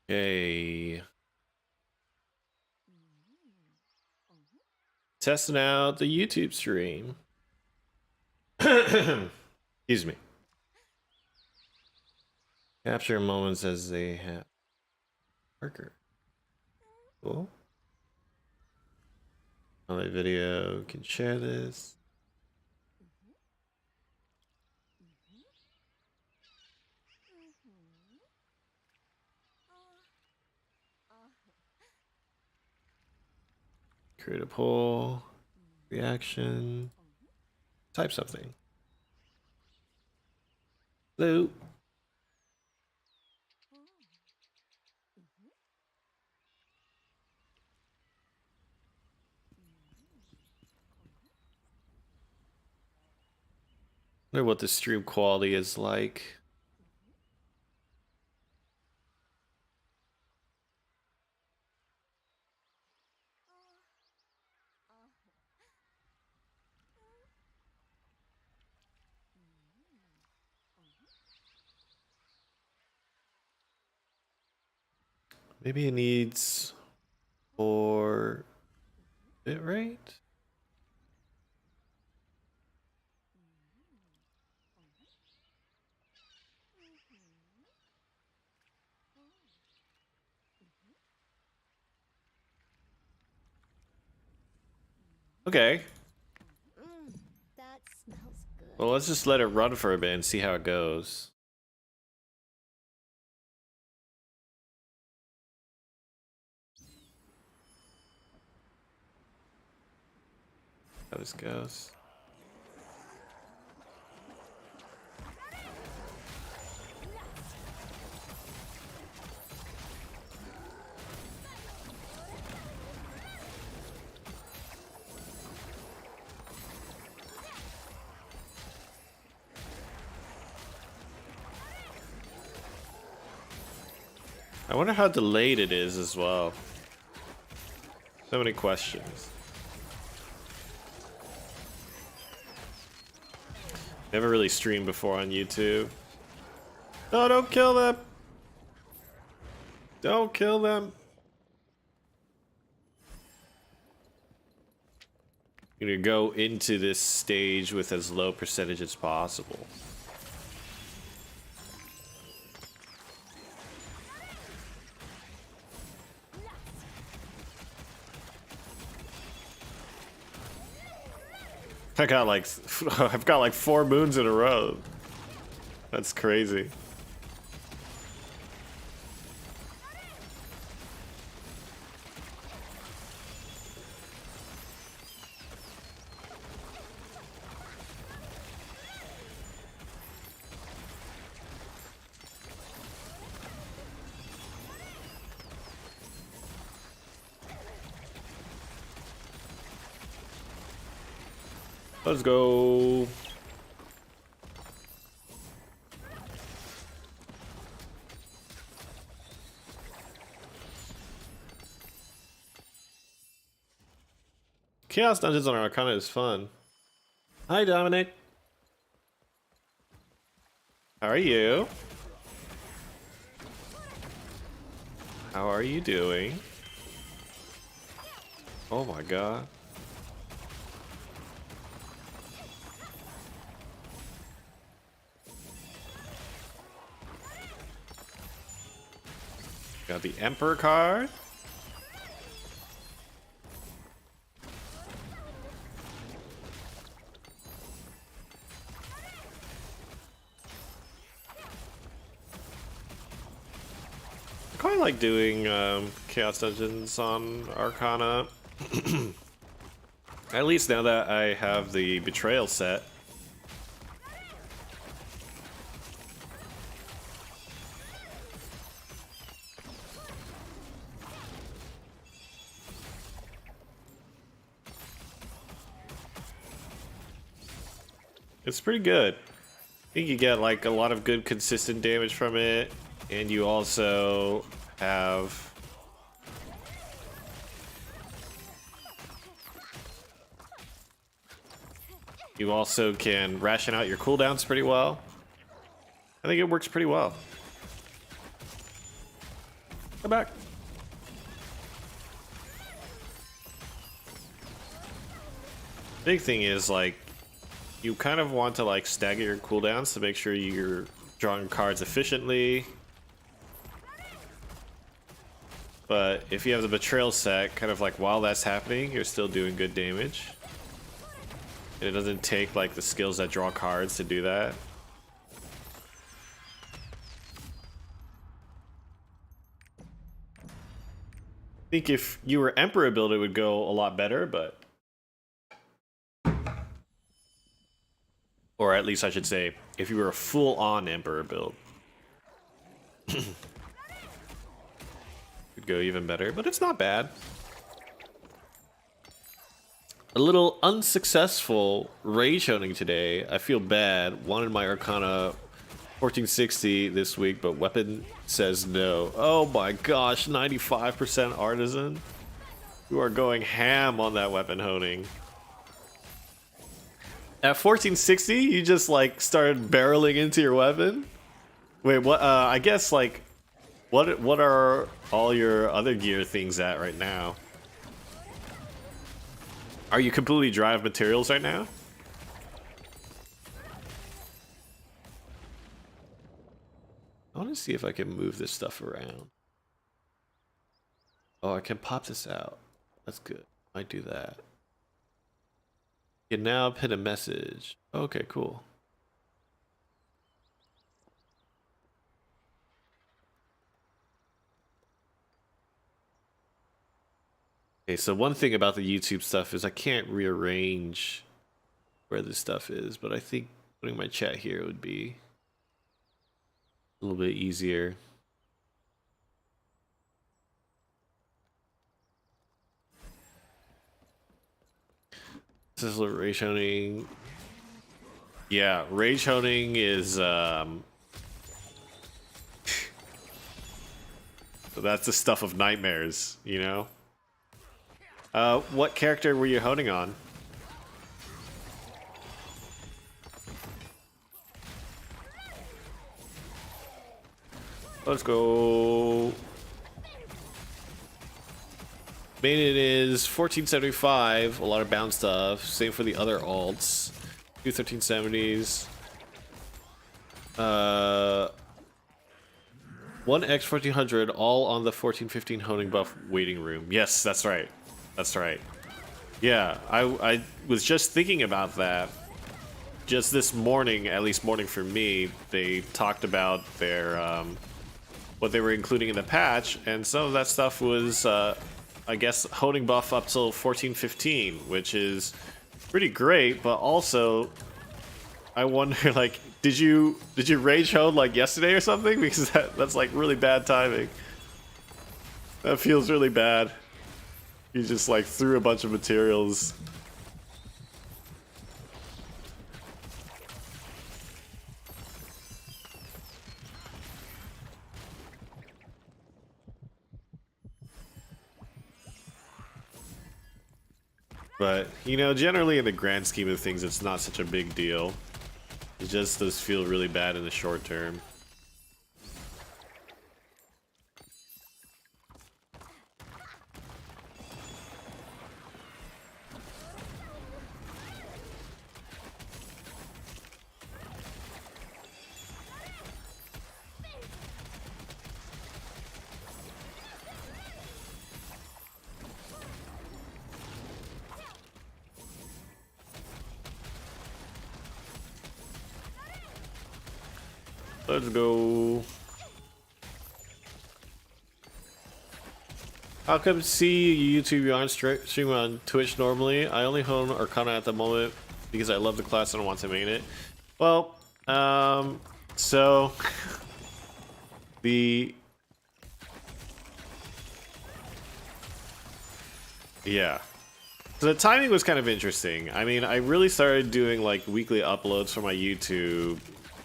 Okay. Testing out the YouTube stream. Excuse me. Capture moments as they have. Marker. Cool. On the video, can share this. Create a poll. Reaction. Type something. Hello. Wonder what the stream quality is like. Maybe it needs 4 bitrate. Okay. That smells good. Well, let's just let it run for a bit and see how it goes. How this goes. I wonder how delayed it is as well. So many questions. Never really streamed before on YouTube. No, don't kill them! Don't kill them! You're gonna go into this stage with as low percentage as possible. I've got like 4 moons in a row. That's crazy. Let's go. Chaos Dungeons on Arcana is fun. Hi, Dominic. How are you? How are you doing? Oh my god. Got the Emperor card. I quite like doing Chaos Dungeons on Arcana. At least now that I have the Betrayal set. It's pretty good. I think you get like a lot of good consistent damage from it, and you also have you also can ration out your cooldowns pretty well. I think it works pretty well. Come back. Big thing is like you kind of want to like stagger your cooldowns to make sure you're drawing cards efficiently. But if you have the Betrayal set, kind of like while that's happening, you're still doing good damage. And it doesn't take like the skills that draw cards to do that. I think if you were Emperor build, it would go a lot better, but... Or at least I should say, if you were a full-on Emperor build. Could go even better, but it's not bad. A little unsuccessful rage honing today. I feel bad. Wanted my Arcana 1460 this week, but weapon says no. Oh my gosh, 95% artisan. You are going ham on that weapon honing. At 1460, you just like started barreling into your weapon? Wait, what? I guess like, what are all your other gear things at right now? Are you completely dry of materials right now? I want to see if I can move this stuff around. Oh, I can pop this out. That's good. Might do that. You can now pin a message. Okay, cool. Okay, so one thing about the YouTube stuff is I can't rearrange where this stuff is, but I think putting my chat here would be a little bit easier. This is rage honing. Yeah, rage honing is so that's the stuff of nightmares, you know? What character were you honing on? Let's go. Main it is 1475, a lot of bound stuff. Same for the other alts. Two 1370s. 1x 1400, all on the 1415 honing buff waiting room. Yes, that's right. That's right. Yeah, I was just thinking about that. Just this morning, at least morning for me, they talked about their what they were including in the patch, and some of that stuff was I guess honing buff up till 1415, which is pretty great, but also I wonder like did you rage hone like yesterday or something? Because that's like really bad timing. That feels really bad. You just like threw a bunch of materials. But, you know, generally in the grand scheme of things, it's not such a big deal. It just does feel really bad in the short term. Let's go. How come see YouTube you aren't streaming on Twitch normally? I only hone Arcana at the moment because I love the class and I want to main it. Well, so yeah. So the timing was kind of interesting. I mean, I really started doing like weekly uploads for my YouTube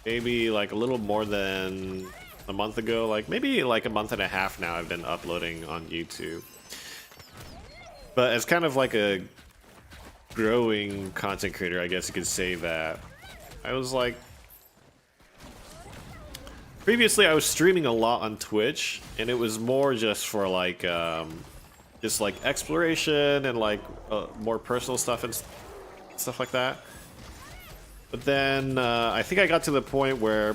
maybe like a little more than a month ago. Like maybe like a month and a half now I've been uploading on YouTube. But as kind of like a growing content creator, I guess you could say that. I was like... Previously I was streaming a lot on Twitch, and it was more just for like... just like exploration and like more personal stuff and stuff like that. But then I think I got to the point where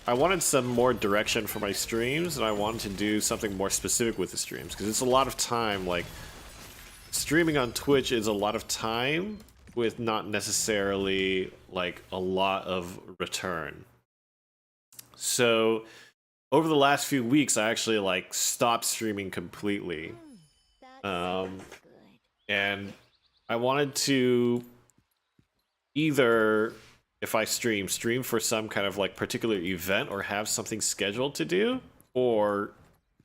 I wanted some more direction for my streams, and I wanted to do something more specific with the streams, because it's a lot of time. Like streaming on Twitch is a lot of time with not necessarily like a lot of return. So over the last few weeks I actually like stopped streaming completely. And I wanted to either, if I stream for some kind of like particular event or have something scheduled to do, or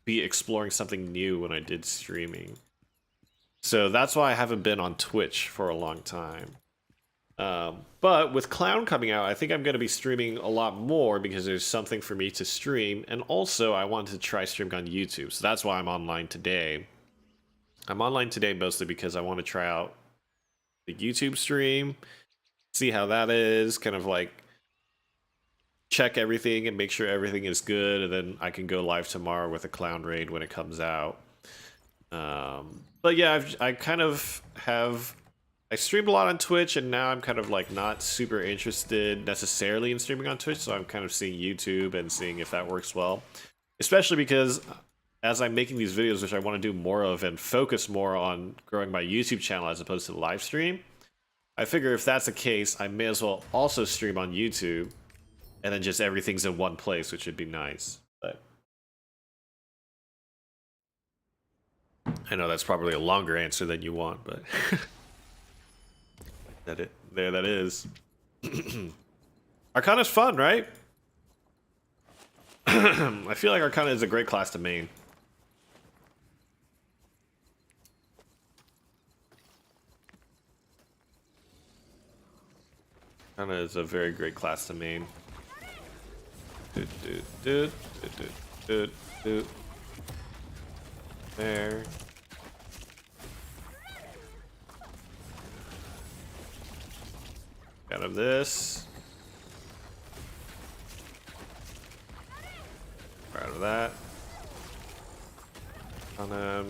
be exploring something new when I did streaming. So that's why I haven't been on Twitch for a long time. But with Clown coming out, I think I'm going to be streaming a lot more because there's something for me to stream. And also I wanted to try streaming on YouTube. So that's why I'm online today. I'm online today mostly because I want to try out the YouTube stream, see how that is, kind of like check everything and make sure everything is good, and then I can go live tomorrow with a Clown Raid when it comes out. But yeah, I streamed a lot on Twitch, and now I'm kind of like not super interested necessarily in streaming on Twitch, so I'm kind of seeing YouTube and seeing if that works well. Especially because as I'm making these videos, which I want to do more of and focus more on growing my YouTube channel as opposed to the live stream, I figure if that's the case, I may as well also stream on YouTube, and then just everything's in one place, which would be nice. But I know that's probably a longer answer than you want, but there that is. Arcana's fun, right? I feel like Arcana is a great class to main. Arcana is a very great class to main. There. Out of this. Out of that. On them.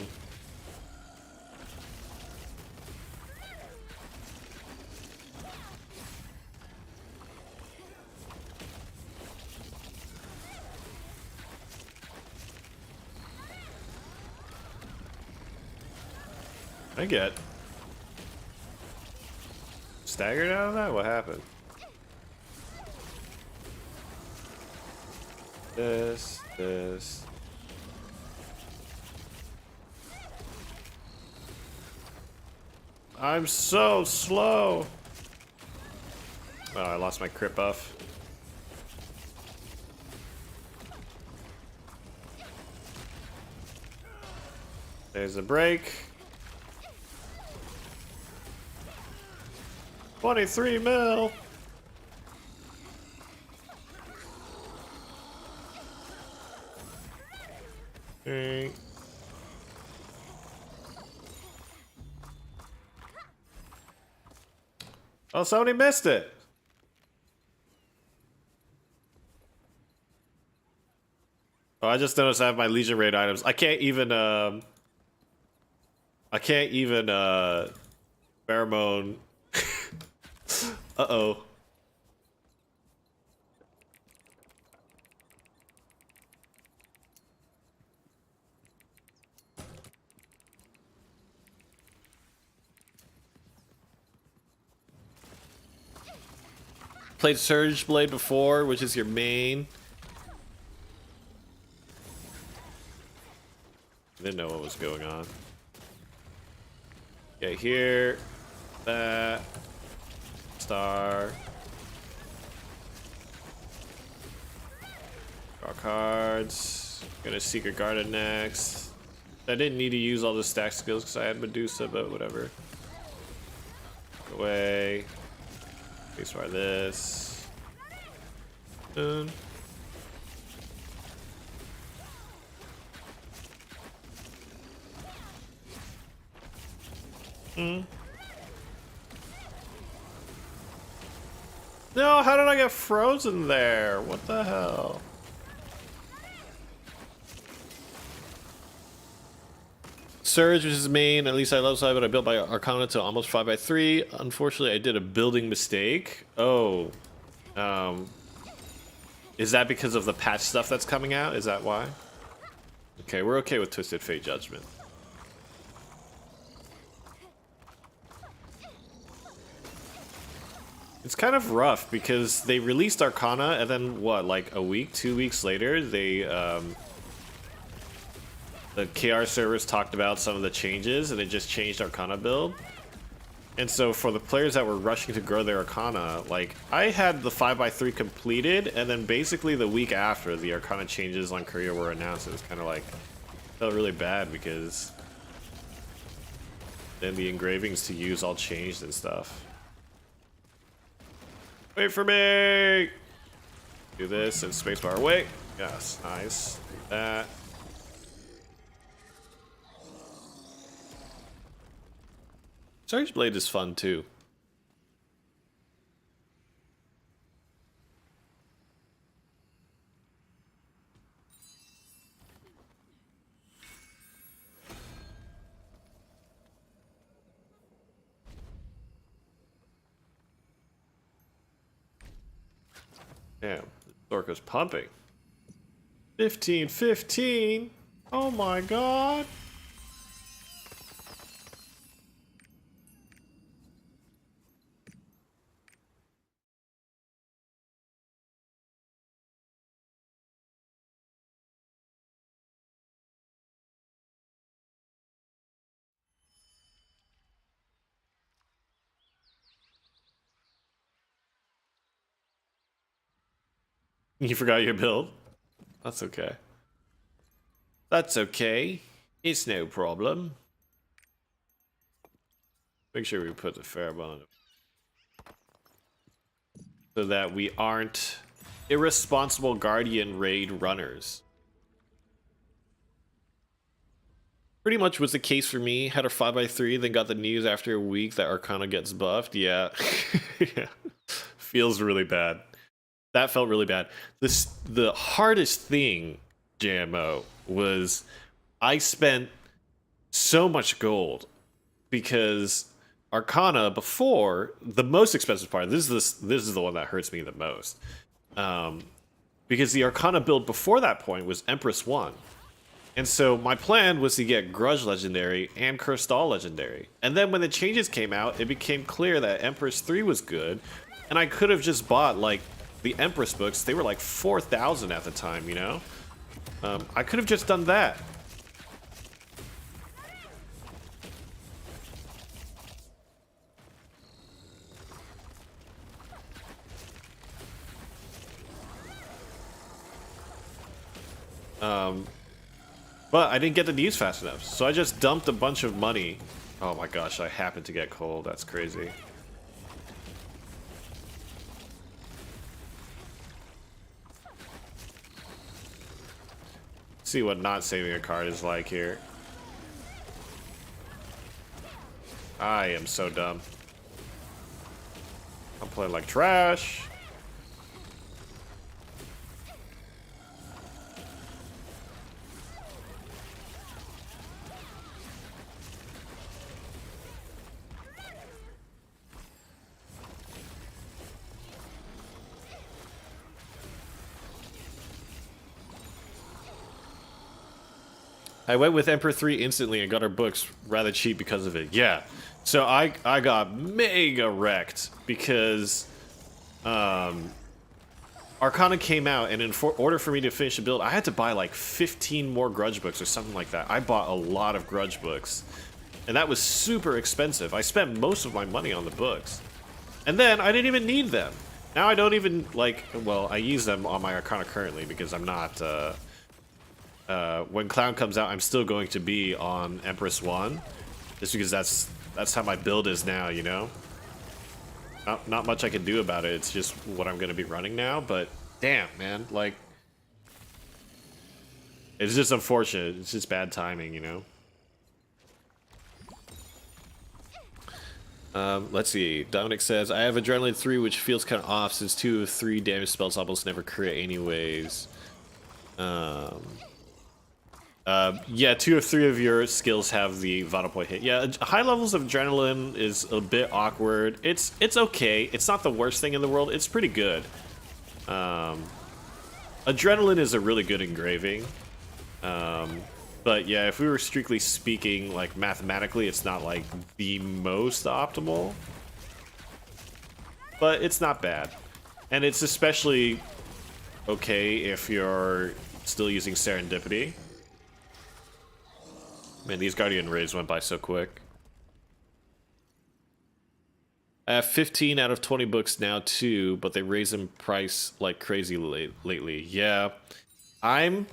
I get staggered out of that? What happened? This. I'm so slow. Oh, I lost my crit buff. There's a break. 23 mil. Okay. Oh, somebody missed it. Oh, I just noticed I have my Legion Raid items. I can't even pheromone. Uh-oh. Played Surge Blade before, which is your main. Didn't know what was going on. Okay, here. That. Star. Draw cards. Gonna Secret Garden next. I didn't need to use all the stack skills because I had Medusa, but whatever. Go away. Please try this. Boom. No, how did I get frozen there? What the hell? Surge, which is main, at least I love side, but I built my Arcana to almost 5x3. Unfortunately, I did a building mistake. Oh. Is that because of the patch stuff that's coming out? Is that why? Okay, we're okay with Twisted Fate Judgment. It's kind of rough because they released Arcana and then what, like a week, 2 weeks later, they the KR servers talked about some of the changes and it just changed Arcana build. And so for the players that were rushing to grow their Arcana, like I had the 5x3 completed and then basically the week after the Arcana changes on Korea were announced. It was kind of like, felt really bad because then the engravings to use all changed and stuff. Wait for me! Do this and spacebar. Wait! Yes, nice. Do that. Surge Blade is fun too. Damn, Zorka's pumping. 15-15? Oh my god. You forgot your build? That's okay. That's okay. It's no problem. Make sure we put the fair bond so that we aren't irresponsible Guardian raid runners. Pretty much was the case for me. Had a 5x3, then got the news after a week that Arcana gets buffed. Yeah. Yeah. Feels really bad. That felt really bad. The hardest thing, JMO, was I spent so much gold because Arcana before, the most expensive part, this is the one that hurts me the most. Because the Arcana build before that point was Empress 1. And so my plan was to get Grudge Legendary and Cursed Doll Legendary. And then when the changes came out, it became clear that Empress 3 was good. And I could have just bought, like, the Empress books. They were like 4,000 at the time, you know? I could have just done that. But I didn't get the news fast enough, so I just dumped a bunch of money. Oh my gosh, I happened to get cold. That's crazy. See what not saving a card is like here. I am so dumb. I'm playing like trash. I went with Emperor 3 instantly and got our books rather cheap because of it. Yeah. So I got mega wrecked because Arcana came out, and in order for me to finish the build, I had to buy like 15 more grudge books or something like that. I bought a lot of grudge books, and that was super expensive. I spent most of my money on the books, and then I didn't even need them. Now I don't even like. Well, I use them on my Arcana currently because I'm not. When Clown comes out, I'm still going to be on Empress 1, just because that's how my build is now. You know. Not much I can do about it. It's just what I'm going to be running now. But damn, man, like it's just unfortunate. It's just bad timing, you know. Let's see. Dominic says I have Adrenaline 3, which feels kind of off since 2 of 3 damage spells almost never crit anyways. Yeah, 2 of 3 of your skills have the Vital Point hit. Yeah, high levels of Adrenaline is a bit awkward. It's okay. It's not the worst thing in the world. It's pretty good. Adrenaline is a really good engraving. But yeah, if we were strictly speaking, like mathematically, it's not like the most optimal. But it's not bad. And it's especially okay if you're still using Serendipity. Man, these Guardian Raids went by so quick. I have 15 out of 20 books now too, but they raise in price like crazy lately. Yeah, I'm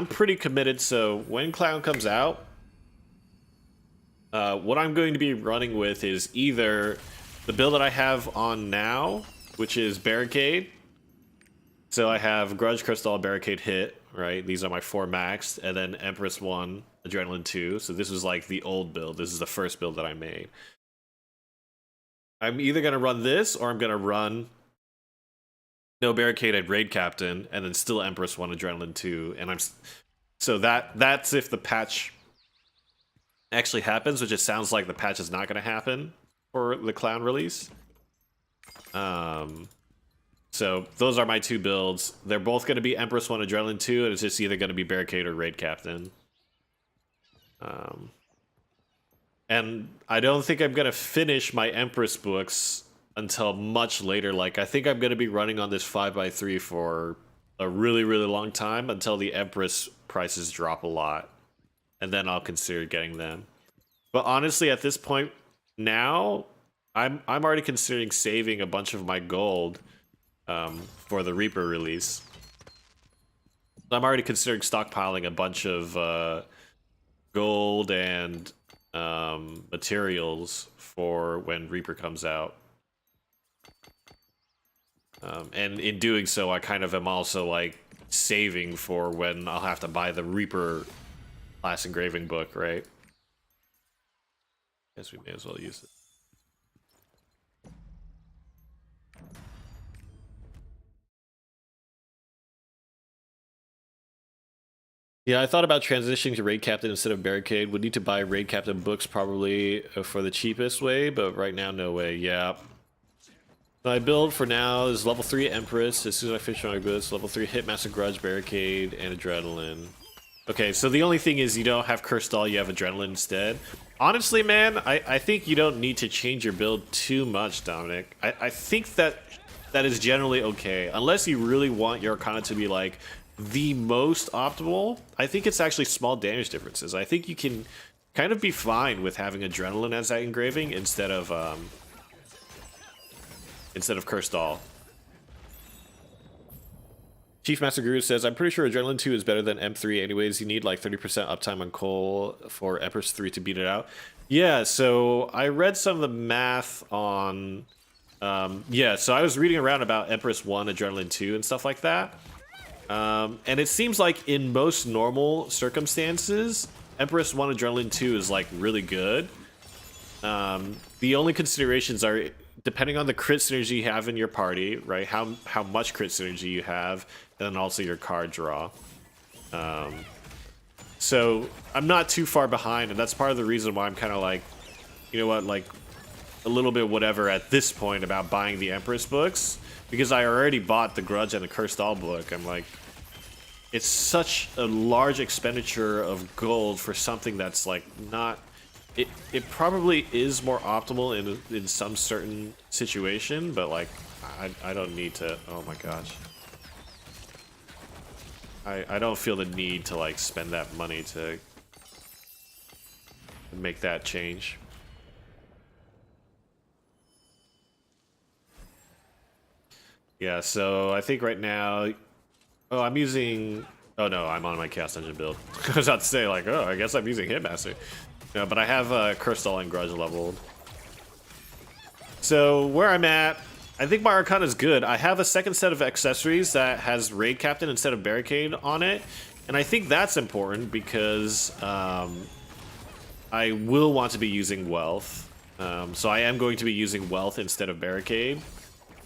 pretty committed. So when Clown comes out, what I'm going to be running with is either the build that I have on now, which is Barricade. So I have Grudge, Crystal, Barricade, Hit. Right, these are my 4 maxed, and then Empress 1, Adrenaline 2. So this was like the old build. This is the first build that I made. I'm either gonna run this, or I'm gonna run no Barricade at Raid Captain, and then still Empress 1, Adrenaline 2. And so that's if the patch actually happens, which it sounds like the patch is not gonna happen for the Clown release. So those are my 2 builds. They're both going to be Empress 1, Adrenaline 2, and it's just either going to be Barricade or Raid Captain. And I don't think I'm going to finish my Empress books until much later. Like, I think I'm going to be running on this 5x3 for a really, really long time until the Empress prices drop a lot. And then I'll consider getting them. But honestly, at this point now, I'm already considering saving a bunch of my gold for the Reaper release. I'm already considering stockpiling a bunch of gold and materials for when Reaper comes out. And in doing so, I kind of am also like saving for when I'll have to buy the Reaper class engraving book, right? Guess we may as well use it. Yeah, I thought about transitioning to Raid Captain instead of Barricade. Would need to buy Raid Captain books probably for the cheapest way, but right now, no way. Yeah. My build for now is level 3 Empress. As soon as I finish my goods, level 3 Hitmaster Grudge, Barricade, and Adrenaline. Okay, so the only thing is you don't have Cursed Doll, you have Adrenaline instead. Honestly, man, I think you don't need to change your build too much, Dominic. I think that is generally okay. Unless you really want your Arcana to be like the most optimal, I think it's actually small damage differences. I think you can kind of be fine with having Adrenaline as that engraving instead of Cursed Doll. Chief Master Guru says, I'm pretty sure Adrenaline 2 is better than M3 anyways. You need like 30% uptime on Cole for Empress 3 to beat it out. Yeah, so I read some of the math on... yeah, so I was reading around about Empress 1, Adrenaline 2, and stuff like that. And it seems like in most normal circumstances, Empress 1, Adrenaline 2 is like really good. The only considerations are depending on the crit synergy you have in your party, right? How much crit synergy you have, and then also your card draw. So I'm not too far behind, and that's part of the reason why I'm kind of like, you know what, like a little bit whatever at this point about buying the Empress books, because I already bought the Grudge and the Cursed Doll book. I'm like, it's such a large expenditure of gold for something that's like not... It probably is more optimal in some certain situation, but like I don't need to... Oh my gosh. I don't feel the need to like spend that money to make that change. Yeah, so I think right now, oh, I'm using, oh no, I'm on my Chaos Engine build. I was about to say like, oh, I guess I'm using Hitmaster. No, but I have Crystal and Grudge leveled. So where I'm at, I think my Arcana is good. I have a second set of accessories that has Raid Captain instead of Barricade on it. And I think that's important because I will want to be using Wealth. So I am going to be using Wealth instead of Barricade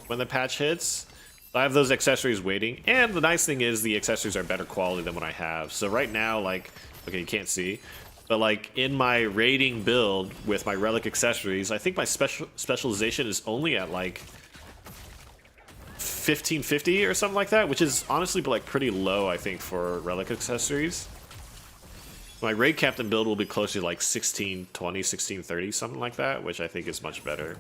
when the patch hits. I have those accessories waiting. And the nice thing is the accessories are better quality than what I have. So right now, like, okay, you can't see. But like in my raiding build with my relic accessories, I think my specialization is only at like 1550 or something like that, which is honestly like pretty low, I think, for relic accessories. My raid captain build will be closer to like 1620, 1630, something like that, which I think is much better.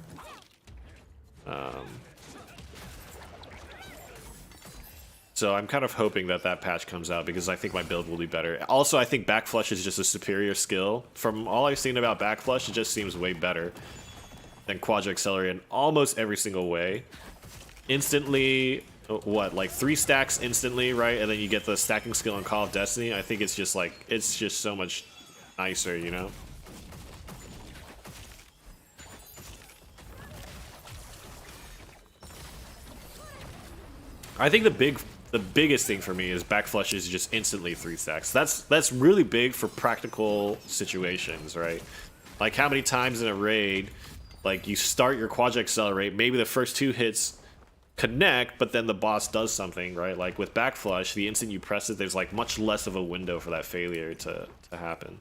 So I'm kind of hoping that that patch comes out because I think my build will be better. Also, I think Backflush is just a superior skill. From all I've seen about Backflush, it just seems way better than Quadra Accelerate in almost every single way. Instantly, what, like 3 stacks instantly, right? And then you get the stacking skill in Call of Destiny. I think it's just like, it's just so much nicer, you know? I think the biggest thing for me is Backflush is just instantly 3 stacks. That's really big for practical situations, right? Like how many times in a raid, like you start your Quadra Accelerate, maybe the first 2 hits connect, but then the boss does something, right? Like with Backflush, the instant you press it, there's like much less of a window for that failure to happen.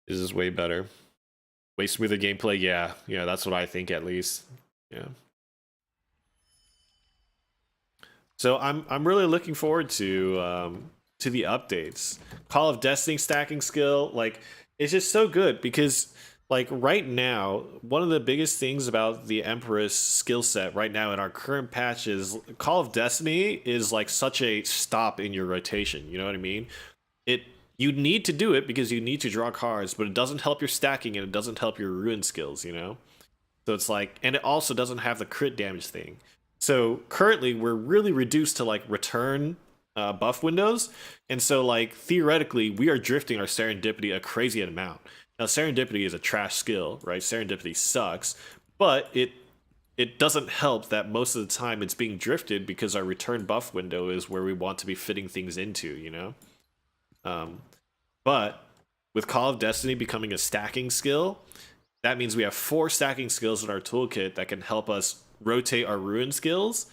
This is way better. Way smoother gameplay, yeah. Yeah, that's what I think at least. Yeah. So I'm really looking forward to the updates. Call of Destiny stacking skill, like it's just so good because like right now, one of the biggest things about the Empress skill set right now in our current patch is Call of Destiny is like such a stop in your rotation. You know what I mean? You need to do it because you need to draw cards, but it doesn't help your stacking and it doesn't help your ruin skills. You know, so it's like, and it also doesn't have the crit damage thing. So currently we're really reduced to like return buff windows. And so like theoretically we are drifting our serendipity a crazy amount. Now serendipity is a trash skill, right? Serendipity sucks, but it doesn't help that most of the time it's being drifted because our return buff window is where we want to be fitting things into, you know? But with Call of Destiny becoming a stacking skill, that means we have 4 stacking skills in our toolkit that can help us rotate our ruin skills,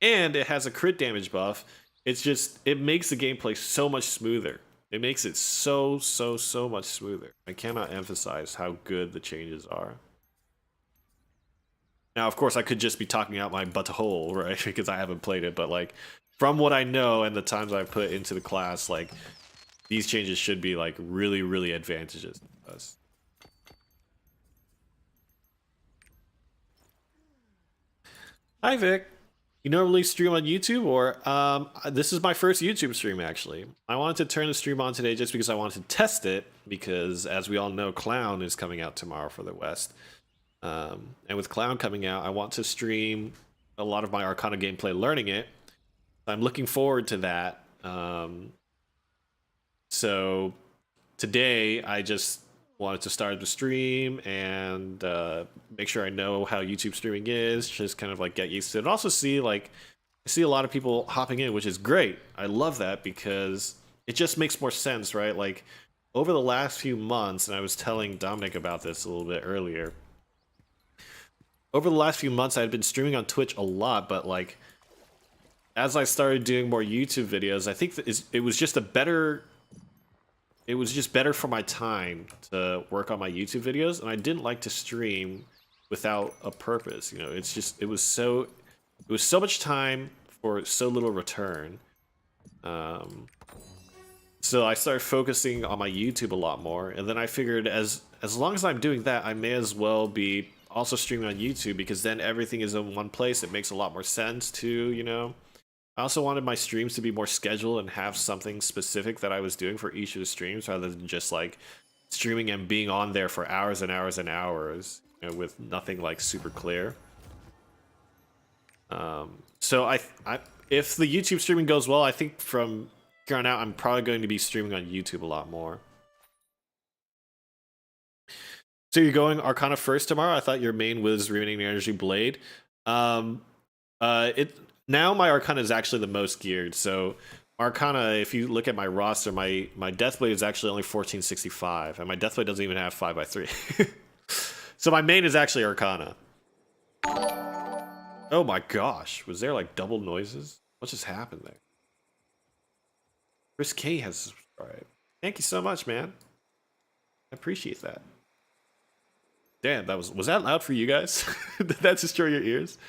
and it has a crit damage buff. It makes the gameplay so much smoother. It makes it so much smoother. I cannot emphasize how good the changes are. Now, of course, I could just be talking out my butthole, right? Because I haven't played it, but like from what I know and the times I've put into the class, like these changes should be like really advantageous to us. Hi, Vic. You normally stream on YouTube, or this is my first YouTube stream, actually. I wanted to turn the stream on today just because I wanted to test it, because as we all know, Clown is coming out tomorrow for the West. And with Clown coming out, I want to stream a lot of my Arcana gameplay learning it. I'm looking forward to that. So today, I just wanted to start the stream and make sure I know how YouTube streaming is, just kind of like get used to it. And also see like I see a lot of people hopping in, which is great. I love that because it just makes more sense, right? Like over the last few months, and I was telling Dominic about this a little bit earlier. Over the last few months, I had been streaming on Twitch a lot, but like as I started doing more YouTube videos, I think that it was just better for my time to work on my YouTube videos, and I didn't like to stream without a purpose. You know, it was so much time for so little return. So I started focusing on my YouTube a lot more, and then I figured as long as I'm doing that, I may as well be also streaming on YouTube, because then everything is in one place. It makes a lot more sense too, you know. I also wanted my streams to be more scheduled and have something specific that I was doing for each of the streams rather than just like streaming and being on there for hours and hours and hours, you know, with nothing like super clear. So if the YouTube streaming goes well, I think from here on out, I'm probably going to be streaming on YouTube a lot more. So you're going Arcana first tomorrow? I thought your main was Remaining Energy Blade. Now my Arcana is actually the most geared. So Arcana, if you look at my roster, my Deathblade is actually only 1465, and my Deathblade doesn't even have 5x3. So my main is actually Arcana. Oh my gosh, was there like double noises? What just happened there? Chris K has subscribed. Thank you so much, man. I appreciate that. Damn, was that loud for you guys? Did that destroy your ears?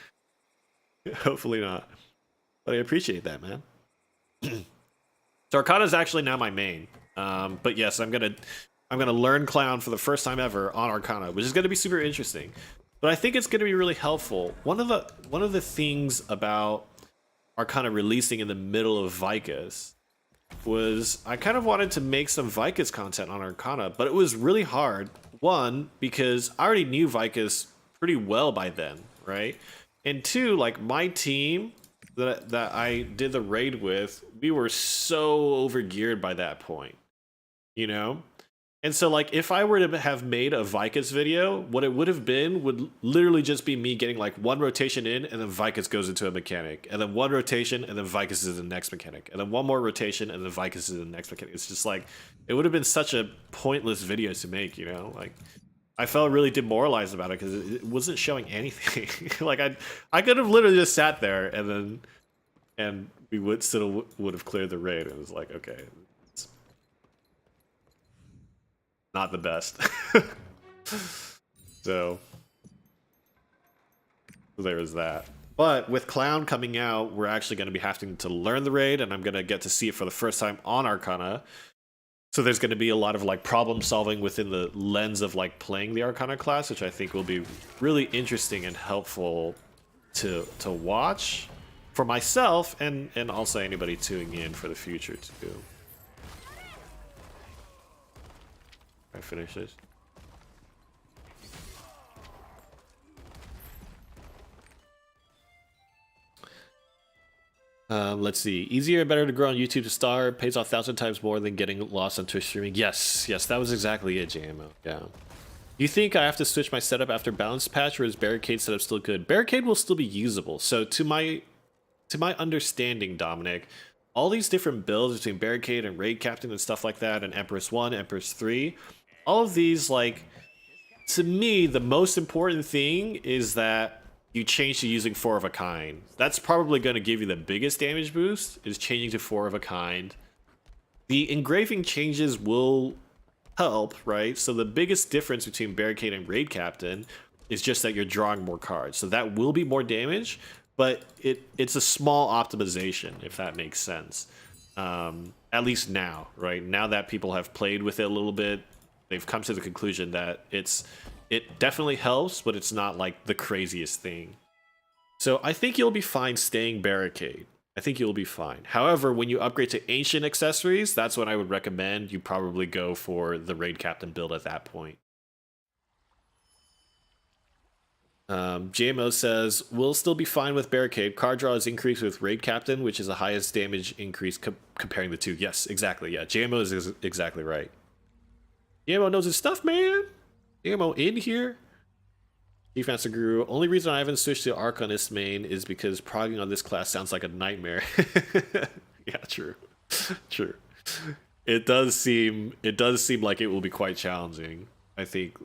Hopefully not. But I appreciate that, man. So Arcana is actually now my main. But yes, I'm gonna learn Clown for the first time ever on Arcana, which is gonna be super interesting. But I think it's gonna be really helpful. One of the things about Arcana releasing in the middle of Vicus was I kind of wanted to make some Vicus content on Arcana, but it was really hard. One, because I already knew Vicus pretty well by then, right? And two, like my team that I did the raid with, we were so overgeared by that point, you know? And so like if I were to have made a Vicus video, what it would have been would literally just be me getting like one rotation in and then Vicus goes into a mechanic. And then one rotation and then Vicus is the next mechanic. And then one more rotation and then Vicus is the next mechanic. It's just like, it would have been such a pointless video to make, you know? Like I felt really demoralized about it because it wasn't showing anything. Like I could have literally just sat there and we would have cleared the raid. It was like, okay, it's not the best. So there was that. But with Clown coming out, we're actually going to be having to learn the raid, and I'm going to get to see it for the first time on Arcana. So there's going to be a lot of like problem solving within the lens of like playing the Arcana class, which I think will be really interesting and helpful to watch for myself and also anybody tuning in for the future too. I finish this. Let's see. Easier and better to grow on YouTube to star. Pays off 1,000 times more than getting lost on Twitch streaming. Yes, that was exactly it, JMO. Yeah. You think I have to switch my setup after balance patch, or is Barricade setup still good? Barricade will still be usable. So to my understanding, Dominic, all these different builds between Barricade and Raid Captain and stuff like that, and Empress 1, Empress 3, all of these, like, to me, the most important thing is that you change to using 4 of a kind. That's probably going to give you the biggest damage boost, is changing to 4 of a kind. The engraving changes will help, right? So the biggest difference between Barricade and Raid Captain is just that you're drawing more cards. So that will be more damage, but it's a small optimization, if that makes sense. At least now, right? Now that people have played with it a little bit, they've come to the conclusion that it definitely helps, but it's not like the craziest thing. So I think you'll be fine staying Barricade. I think you'll be fine. However, when you upgrade to Ancient accessories, that's when I would recommend you probably go for the Raid Captain build at that point. JMO says, we'll still be fine with Barricade. Card draw is increased with Raid Captain, which is the highest damage increase comparing the two. Yes, exactly. Yeah, JMO is exactly right. JMO knows his stuff, man. JMO in here. Chief Master Guru, only reason I haven't switched to Arcanist main is because progging on this class sounds like a nightmare. Yeah, true. True. It does seem like it will be quite challenging, I think.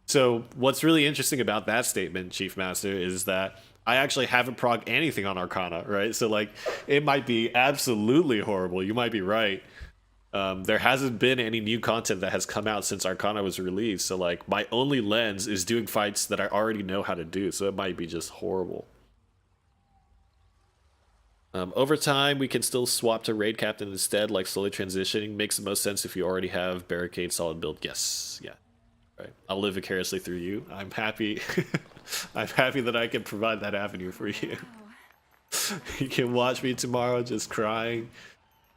So what's really interesting about that statement, Chief Master, is that I actually haven't progged anything on Arcana, right? So like it might be absolutely horrible. You might be right. There hasn't been any new content that has come out since Arcana was released, so like my only lens is doing fights that I already know how to do, so it might be just horrible. Over time, we can still swap to Raid Captain instead, like slowly transitioning. Makes the most sense if you already have Barricade solid build. Yes, yeah. Right. I'll live vicariously through you. I'm happy. I'm happy that I can provide that avenue for you. You can watch me tomorrow just crying,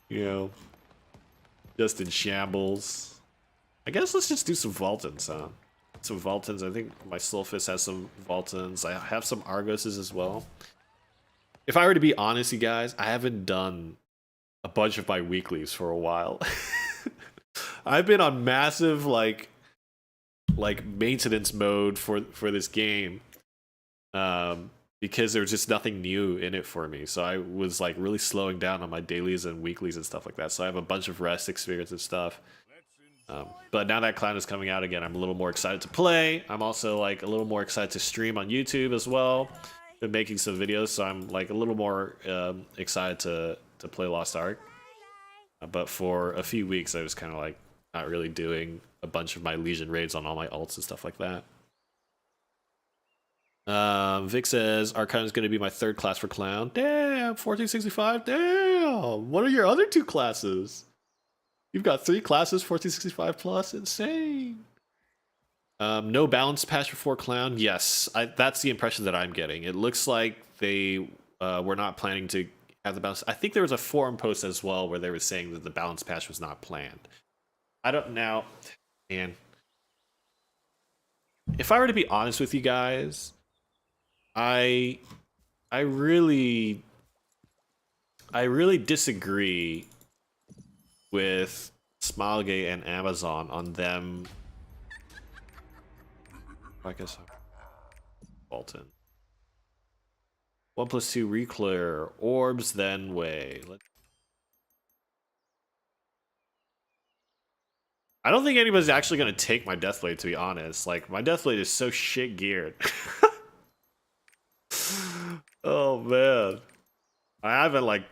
you know, just in shambles. I guess let's just do some Vultans, huh? Some Vultans. I think my Sulfus has some Vultans. I have some Argoses as well. If I were to be honest, you guys, I haven't done a bunch of my weeklies for a while. I've been on massive like maintenance mode for this game. Because there was just nothing new in it for me. So I was like really slowing down on my dailies and weeklies and stuff like that. So I have a bunch of rest experience and stuff. But now that Clown is coming out again, I'm a little more excited to play. I'm also like a little more excited to stream on YouTube as well. Been making some videos, so I'm like a little more excited to play Lost Ark. But for a few weeks, I was kind of like not really doing a bunch of my Legion raids on all my ults and stuff like that. Vic says Arcana is going to be my third class for Clown. Damn, 1465. Damn. What are your other two classes? You've got 3 classes, 1465 plus. Insane. No balance patch before Clown. Yes, that's the impression that I'm getting. It looks like they were not planning to have the balance. I think there was a forum post as well where they were saying that the balance patch was not planned. I don't know, man. If I were to be honest with you guys, I really disagree with Smilegate and Amazon on them. I guess Bolton. 1+2 reclear orbs, then way. I don't think anybody's actually gonna take my Deathblade, to be honest. Like my Deathblade is so shit geared. Oh man, I haven't like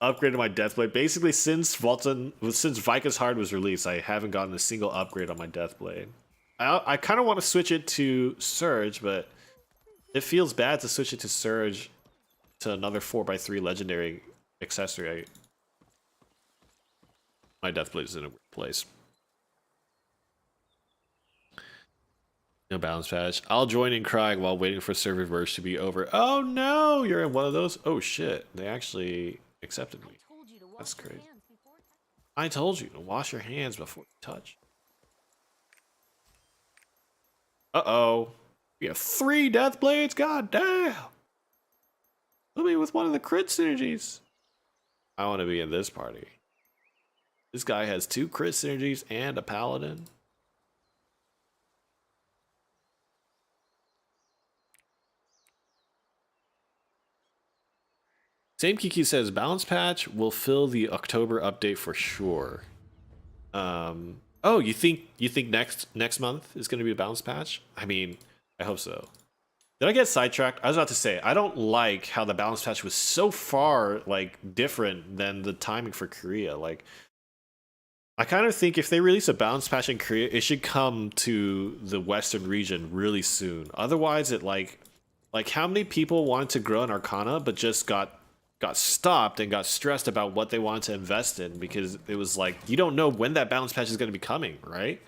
upgraded my Deathblade basically since Vika's Hard was released. I haven't gotten a single upgrade on my Deathblade. I kind of want to switch it to Surge, but it feels bad to switch it to Surge to another 4x3 legendary accessory. My Deathblade is in a weird place. No balance patch. I'll join in crying while waiting for server verse to be over. Oh no, you're in one of those? Oh shit, they actually accepted me. That's crazy. I told you to wash your hands before you touch. Uh-oh. We have 3 Deathblades? God damn. Put me with one of the crit synergies. I want to be in this party. This guy has 2 crit synergies and a paladin. Same Kiki says balance patch will fill the October update for sure. Oh, you think next month is going to be a balance patch? I mean, I hope so. Did I get sidetracked? I was about to say I don't like how the balance patch was so far like different than the timing for Korea. Like, I kind of think if they release a balance patch in Korea, it should come to the Western region really soon. Otherwise, it like how many people wanted to grow in Arcana but just got stopped and got stressed about what they wanted to invest in because it was like you don't know when that balance patch is going to be coming, right?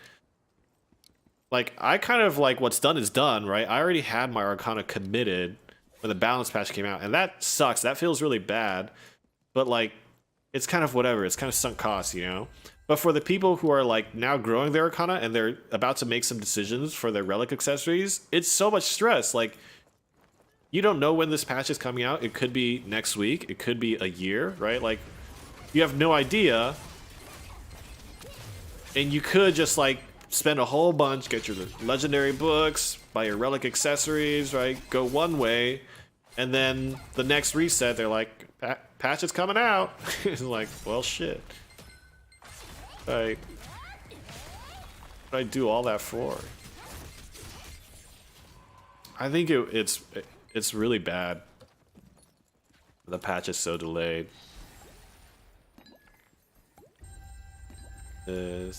Like I kind of like what's done is done, right? I already had my Arcana committed when the balance patch came out, and that sucks. That feels really bad, but like it's kind of whatever. It's kind of sunk cost, you know. But for the people who are like now growing their Arcana and they're about to make some decisions for their relic accessories, it's so much stress. Like, you don't know when this patch is coming out. It could be next week. It could be a year, right? Like, you have no idea. And you could just, like, spend a whole bunch, get your legendary books, buy your relic accessories, right? Go one way. And then the next reset, they're like, patch is coming out. It's like, well, shit. What did I do all that for? I think it's really bad. The patch is so delayed. So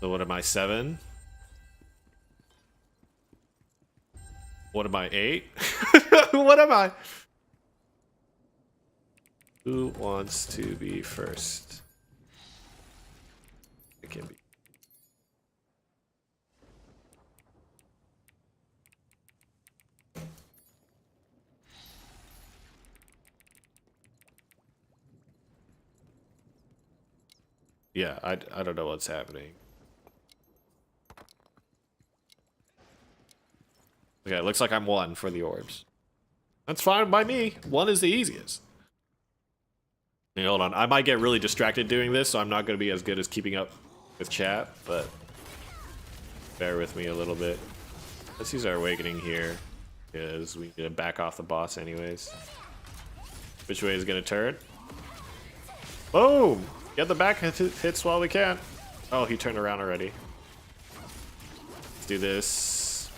what am I, 7? What am I, 8? What am I? Who wants to be first? It can be. Yeah, I don't know what's happening. Okay, it looks like I'm 1 for the orbs. That's fine by me. 1 is the easiest. Hey, hold on. I might get really distracted doing this, so I'm not going to be as good as keeping up with chat, but bear with me a little bit. Let's use our awakening here, because we need to back off the boss anyways. Which way is it going to turn? Boom! Get the back hits while we can. Oh, he turned around already. Let's do this.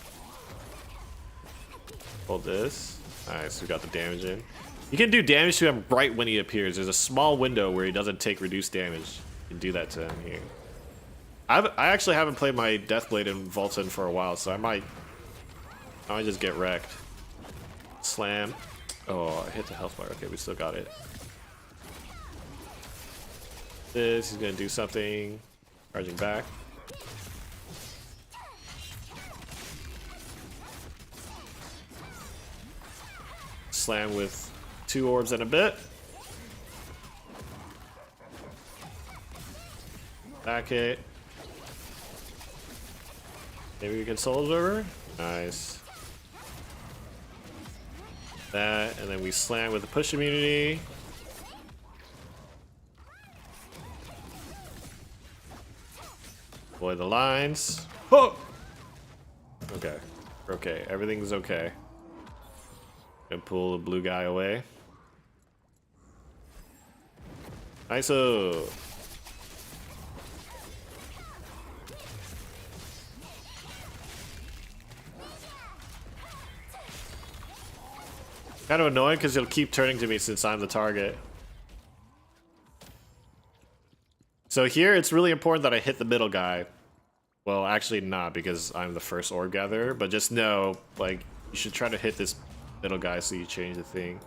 Hold this. Nice, we got the damage in. You can do damage to him right when he appears. There's a small window where he doesn't take reduced damage. You can do that to him here. I actually haven't played my Deathblade in Vulcan for a while, so I might just get wrecked. Slam. Oh, I hit the health bar. Okay, we still got it. This, he's gonna do something. Charging back. Slam with 2 orbs and a bit. Back hit. Maybe we can soul observer. Nice. That, and then we slam with the push immunity. Avoid the lines. Oh! Okay. Okay, everything's okay. Gonna pull the blue guy away. Nice-o. Kind of annoying because he'll keep turning to me since I'm the target. So here it's really important that I hit the middle guy. Well, actually not, because I'm the first orb gatherer, but just know, like, you should try to hit this middle guy so you change the thing.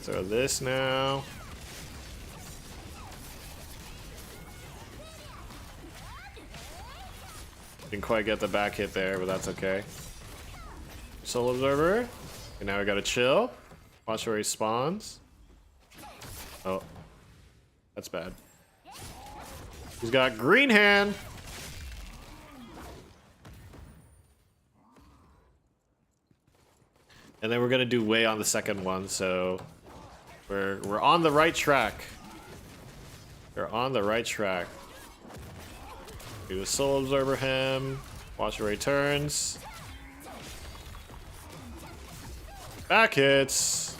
Throw this now. Didn't quite get the back hit there, but that's okay. Soul Observer. And now we gotta chill. Watch where he spawns. Oh. That's bad. He's got green hand. And then we're gonna do way on the second one, so we're on the right track. We're on the right track. Do a soul observer him. Watch where he turns. Back hits.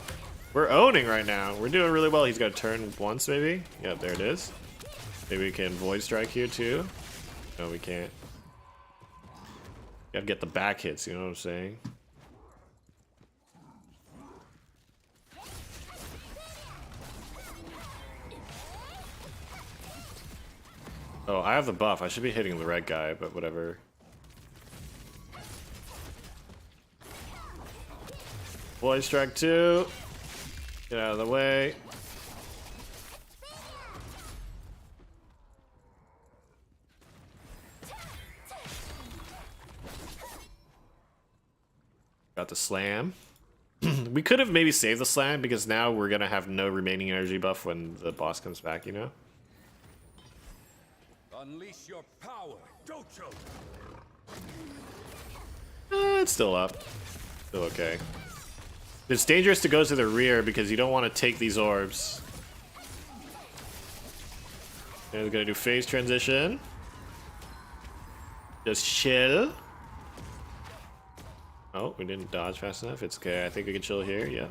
We're owning right now. We're doing really well. He's got to turn once, maybe. Yeah, there it is. Maybe we can void strike here too. No, we can't. You gotta get the back hits. You know what I'm saying? Oh, I have the buff. I should be hitting the red guy, but whatever. Void strike 2. Get out of the way. Got the slam. We could have maybe saved the slam because now we're gonna have no remaining energy buff when the boss comes back, you know? Unleash your power, Docho. It's still up. Still okay. It's dangerous to go to the rear because you don't want to take these orbs. And we're gonna do phase transition. Just chill. Oh, we didn't dodge fast enough. It's okay. I think we can chill here. Yeah.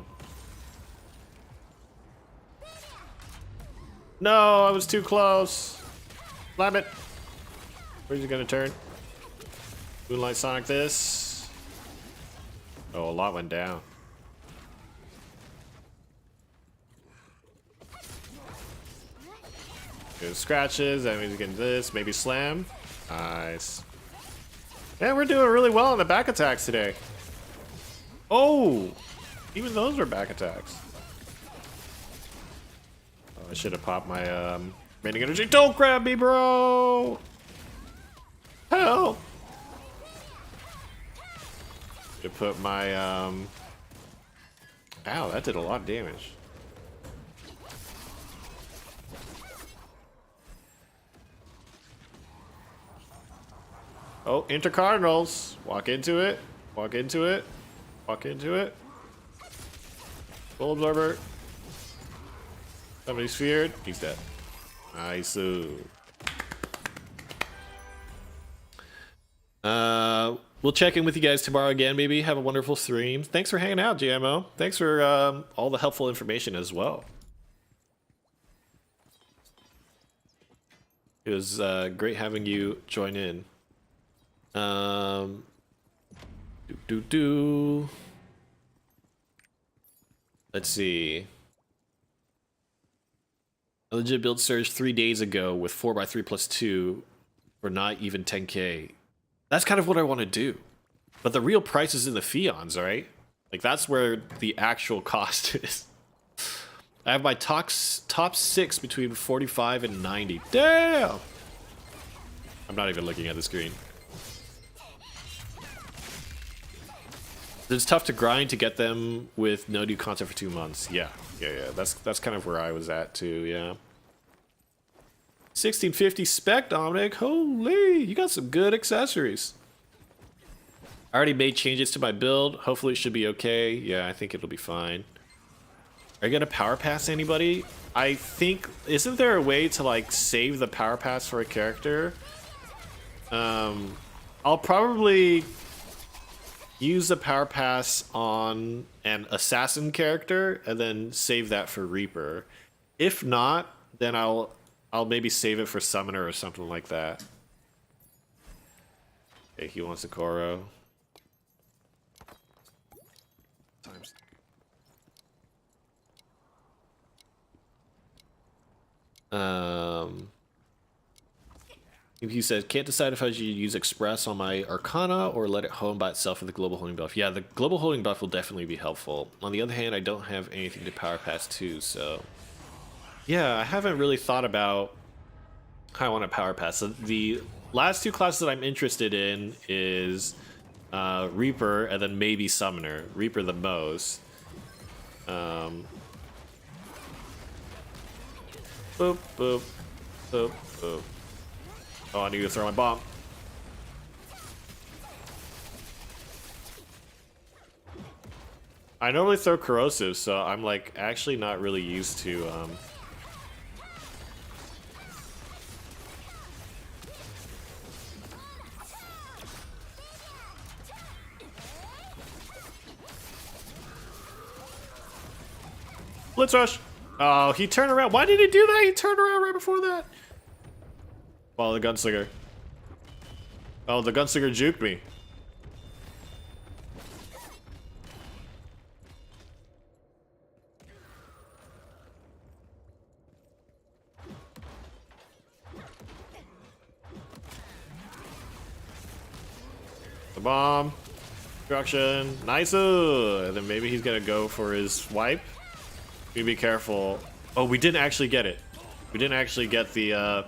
No, I was too close. Slam it. Where's he gonna turn? Moonlight Sonic this. Oh, a lot went down. Good scratches. That means we get this. Maybe slam. Nice. Yeah, we're doing really well on the back attacks today. Oh, even those were back attacks. Oh, I should have popped my remaining energy. Don't grab me, bro. Help. To put my Ow, that did a lot of damage. Oh, Intercardinals. Walk into it. Walk into it. Walk into it. Full Absorber. Somebody's feared. He's dead. Nice. We'll check in with you guys tomorrow again, maybe. Have a wonderful stream. Thanks for hanging out, GMO. Thanks for all the helpful information as well. It was great having you join in. Let's see. A legit build surge 3 days ago with 4x3 plus 2 for not even 10k. That's kind of what I want to do. But the real price is in the Fions, right? Like, that's where the actual cost is. I have my top 6 between 45 and 90. Damn! I'm not even looking at the screen. It's tough to grind to get them with no new content for 2 months. Yeah. That's kind of where I was at too. Yeah. 1650 spec, Dominic. Holy, you got some good accessories. I already made changes to my build. Hopefully it should be okay. Yeah, I think it'll be fine. Are you gonna power pass anybody? I think, isn't there a way to like save the power pass for a character? I'll probably use the power pass on an assassin character and then save that for Reaper. If not, then I'll maybe save it for summoner or something like that. Okay, he wants a Koro. Times. He says, can't decide if I should use Express on my Arcana or let it home by itself with the Global Holding buff. Yeah, the Global Holding buff will definitely be helpful. On the other hand, I don't have anything to power pass to, so... Yeah, I haven't really thought about how I want to power pass. So the last 2 classes that I'm interested in is Reaper and then maybe Summoner. Reaper the most. Boop, boop, boop, boop. Oh, I need to throw my bomb. I normally throw corrosive, so I'm like actually not really used to Blitz rush. Oh, he turned around. Why did he do that? He turned around right before that. Follow the gunslinger. Oh, the gunslinger juked me. The bomb. Destruction. Nice. And then maybe he's gonna go for his wipe. You be careful. Oh, we didn't actually get it. We didn't actually get the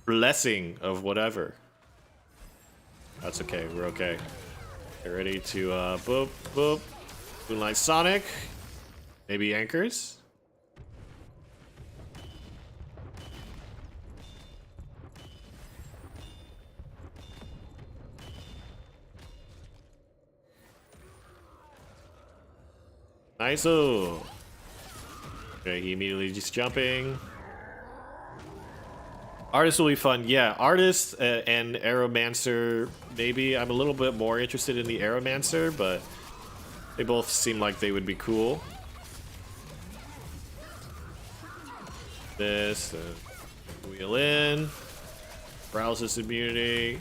blessing of whatever. That's okay. We're okay. Get ready to boop boop. Moonlight Sonic. Maybe anchors. Nice. Okay, he immediately just jumping. Artist will be fun. Yeah, Artist and Aeromancer, maybe. I'm a little bit more interested in the Aeromancer, but they both seem like they would be cool. This, wheel in. Paralysis immunity.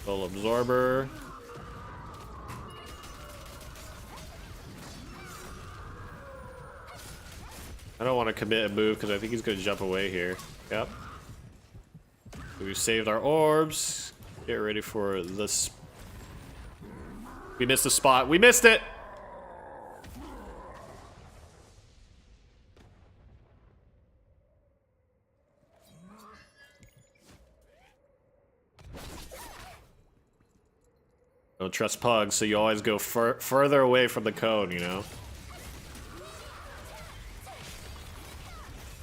Full Absorber. I don't want to commit a move because I think he's going to jump away here. Yep. We've saved our orbs. Get ready for this. We missed a spot. We missed it! Don't trust pugs, so you always go further away from the cone, you know?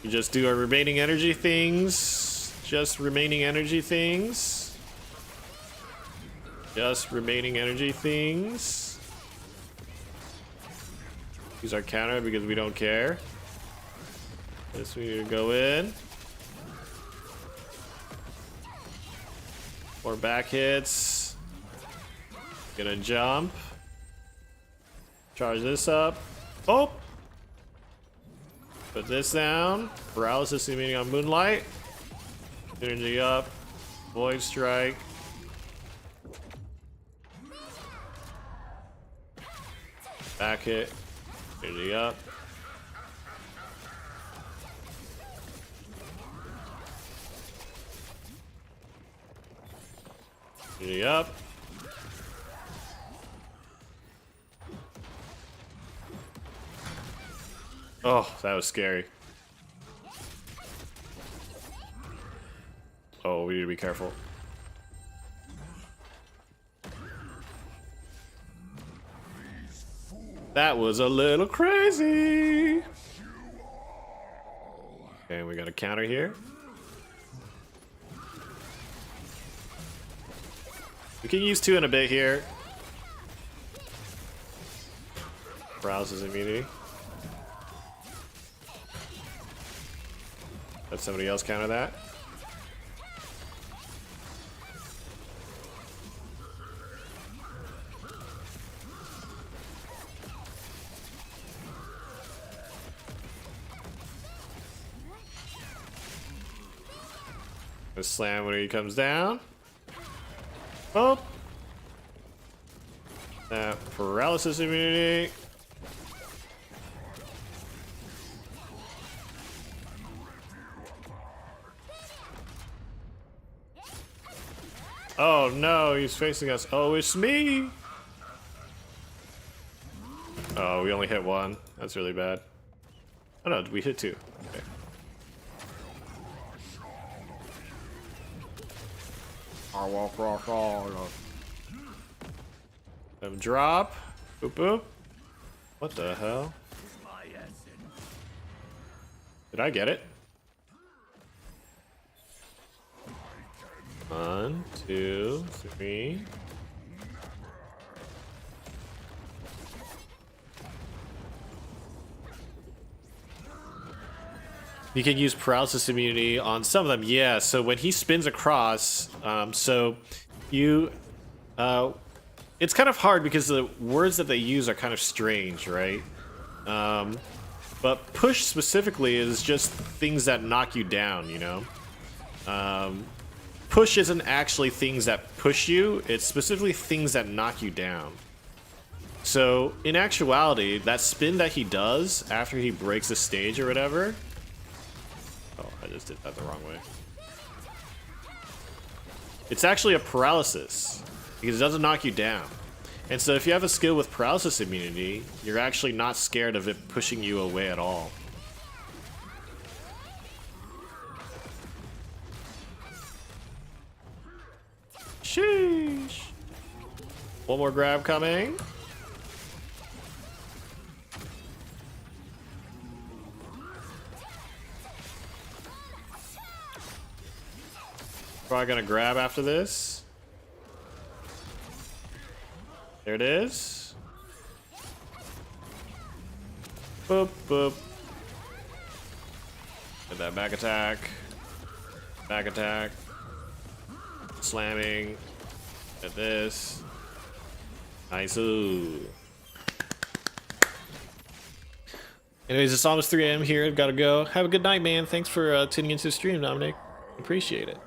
You just do our remaining energy things. Just remaining energy things. Just remaining energy things. Use our counter because we don't care. This we need to go in. More back hits. Gonna jump. Charge this up. Oh! Put this down. Paralysis emitting on Moonlight. Energy up. Void Strike. Back hit. Energy up. Energy up. Oh, that was scary. Oh, we need to be careful. That was a little crazy. Okay, we got a counter here. We can use 2 in a bit here. Paralysis immunity. Let somebody else counter that. Let's slam when he comes down. Oh! That paralysis immunity. Oh no, he's facing us. Oh, it's me! Oh, we only hit 1. That's really bad. Oh no, we hit 2. Okay. Drop. Boop boop. What the hell? Did I get it? 1, 2, 3. You can use paralysis immunity on some of them. Yeah, so when he spins across, so you, it's kind of hard because the words that they use are kind of strange, right? But push specifically is just things that knock you down, you know? Push isn't actually things that push you, it's specifically things that knock you down. So, in actuality, that spin that he does after he breaks the stage or whatever... Oh, I just did that the wrong way. It's actually a paralysis, because it doesn't knock you down. And so if you have a skill with paralysis immunity, you're actually not scared of it pushing you away at all. Sheesh. One more grab coming. Probably gonna grab after this. There it is. Boop, boop. Get that back attack. Back attack. Slamming. At this. Nice. Ooh. Anyways, it's almost 3 a.m. here. I've got to go. Have a good night, man. Thanks for tuning into the stream, Dominic. Appreciate it.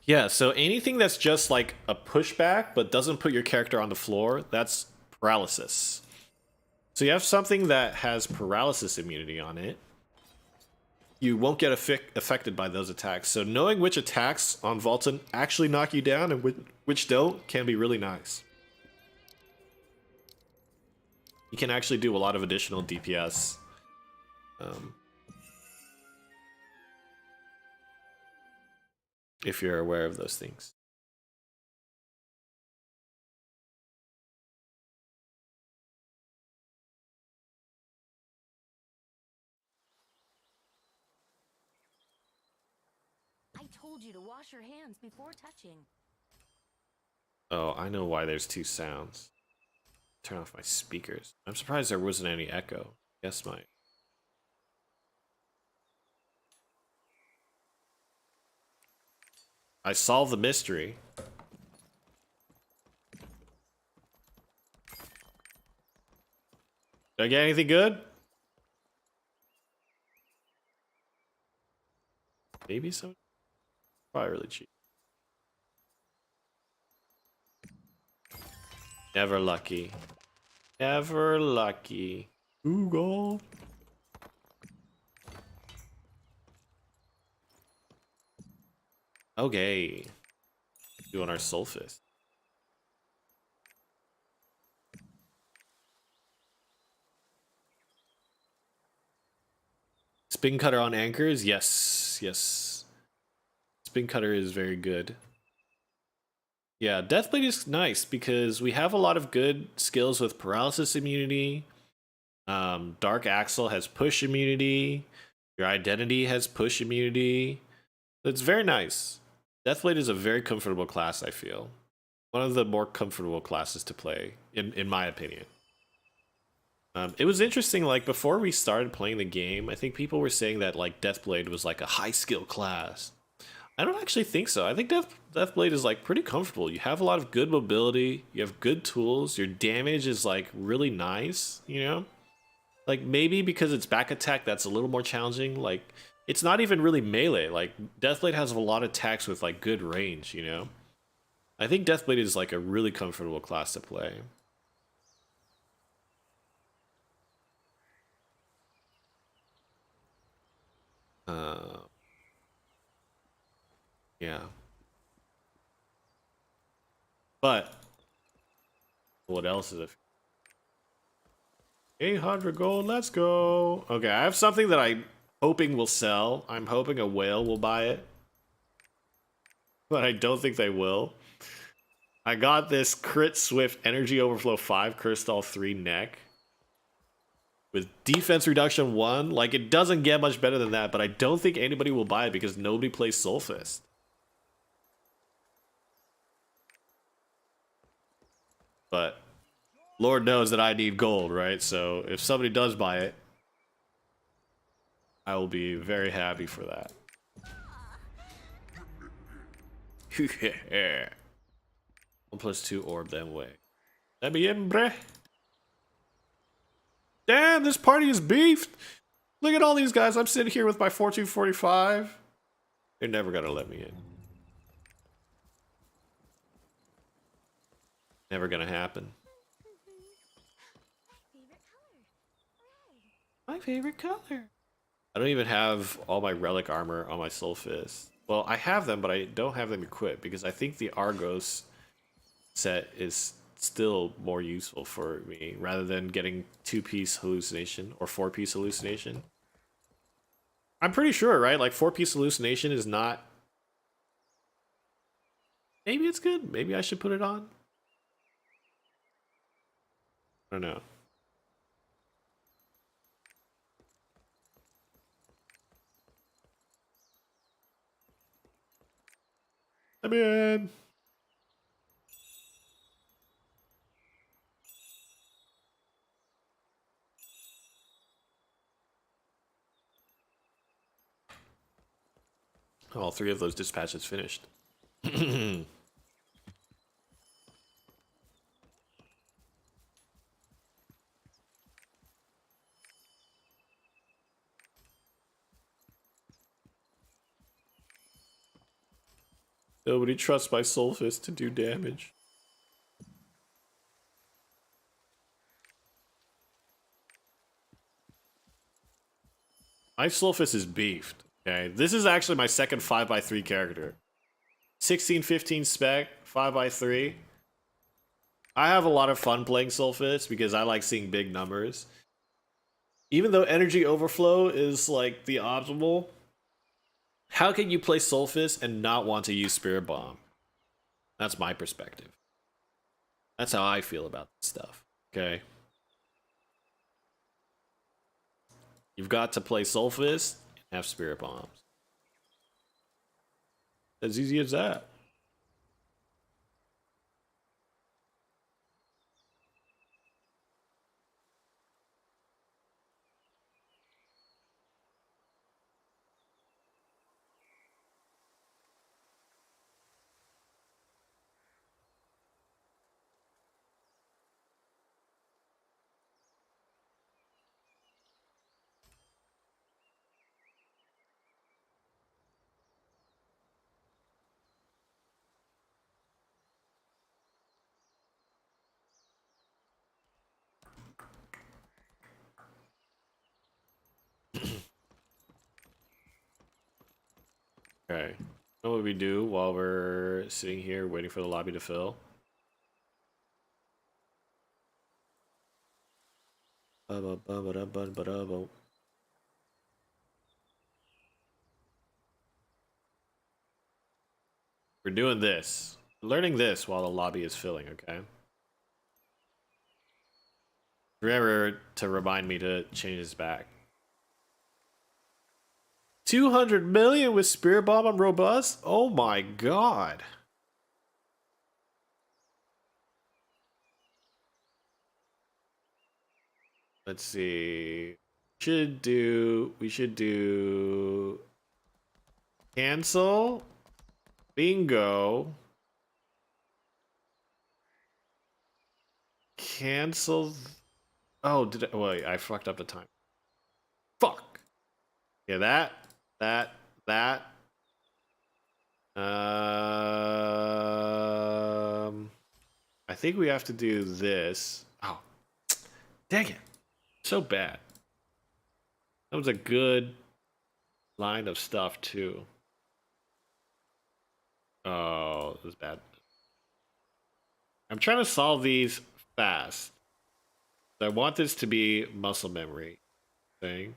Yeah, so anything that's just like a pushback but doesn't put your character on the floor, that's paralysis. So you have something that has paralysis immunity on it. You won't get affected by those attacks. So knowing which attacks on Vulcan actually knock you down and which don't can be really nice. You can actually do a lot of additional DPS. if you're aware of those things. I told you to wash your hands before touching. Oh, I know why there's two sounds. Turn off my speakers. I'm surprised there wasn't any echo. Guess my... I solved the mystery. Did I get anything good? Maybe some. Probably really cheap. Never lucky. Never lucky. Google. Okay. Doing our Sulfist. Spin cutter on anchors? Yes. Yes. Spin cutter is very good. Yeah, Deathblade is nice because we have a lot of good skills with paralysis immunity. Dark Axle has push immunity. Your identity has push immunity. It's very nice. Deathblade is a very comfortable class, I feel. One of the more comfortable classes to play, in my opinion. It was interesting, like, before we started playing the game, I think people were saying that, like, Deathblade was, like, a high-skill class. I don't actually think so. I think Deathblade is, like, pretty comfortable. You have a lot of good mobility. You have good tools. Your damage is, like, really nice, you know? Like, maybe because it's back attack, that's a little more challenging. Like, it's not even really melee. Like, Deathblade has a lot of attacks with, like, good range, you know? I think Deathblade is, like, a really comfortable class to play. Yeah. But what else is it? 800 gold, let's go. Okay, I have something that I'm hoping will sell. I'm hoping a whale will buy it. But I don't think they will. I got this Crit Swift Energy Overflow 5 Crystal 3 neck. With defense reduction 1. Like, it doesn't get much better than that, but I don't think anybody will buy it because nobody plays Soulfist. But Lord knows that I need gold, right? So if somebody does buy it, I will be very happy for that. 1+2 orb then way. Let me in, bruh. Damn, this party is beefed. Look at all these guys. I'm sitting here with my 1445. They're never gonna let me in. Never gonna happen. My favorite color. I don't even have all my relic armor on my Soul Fist. Well, I have them, but I don't have them equipped because I think the Argos set is still more useful for me rather than getting 2-piece hallucination or 4-piece hallucination. I'm pretty sure, right? Like 4-piece hallucination is not... Maybe it's good. Maybe I should put it on. I don't know. I'm in. All 3 of those dispatches finished. Nobody trusts my Soul Fist to do damage. My Soul Fist is beefed. Okay, this is actually my second 5x3 character. 16-15 spec, 5x3. I have a lot of fun playing Soul Fist because I like seeing big numbers. Even though energy overflow is like the optimal, How can you play Soulfist and not want to use Spirit Bomb? That's my perspective. That's how I feel about this stuff. Okay. You've got to play Soulfist and have Spirit Bombs. As easy as that. Okay. Know what we do while we're sitting here waiting for the lobby to fill? We're doing this. Learning this while the lobby is filling, okay? Remember to remind me to change this back. 200 million with Spirit Bomb on Robust? Oh my god. Let's see. We should do cancel, bingo, cancel. Oh, did I? Wait, I fucked up the time. Fuck. Yeah, that. I think we have to do this. Oh, dang it. So bad. That was a good line of stuff, too. Oh, this is bad. I'm trying to solve these fast. I want this to be muscle memory thing.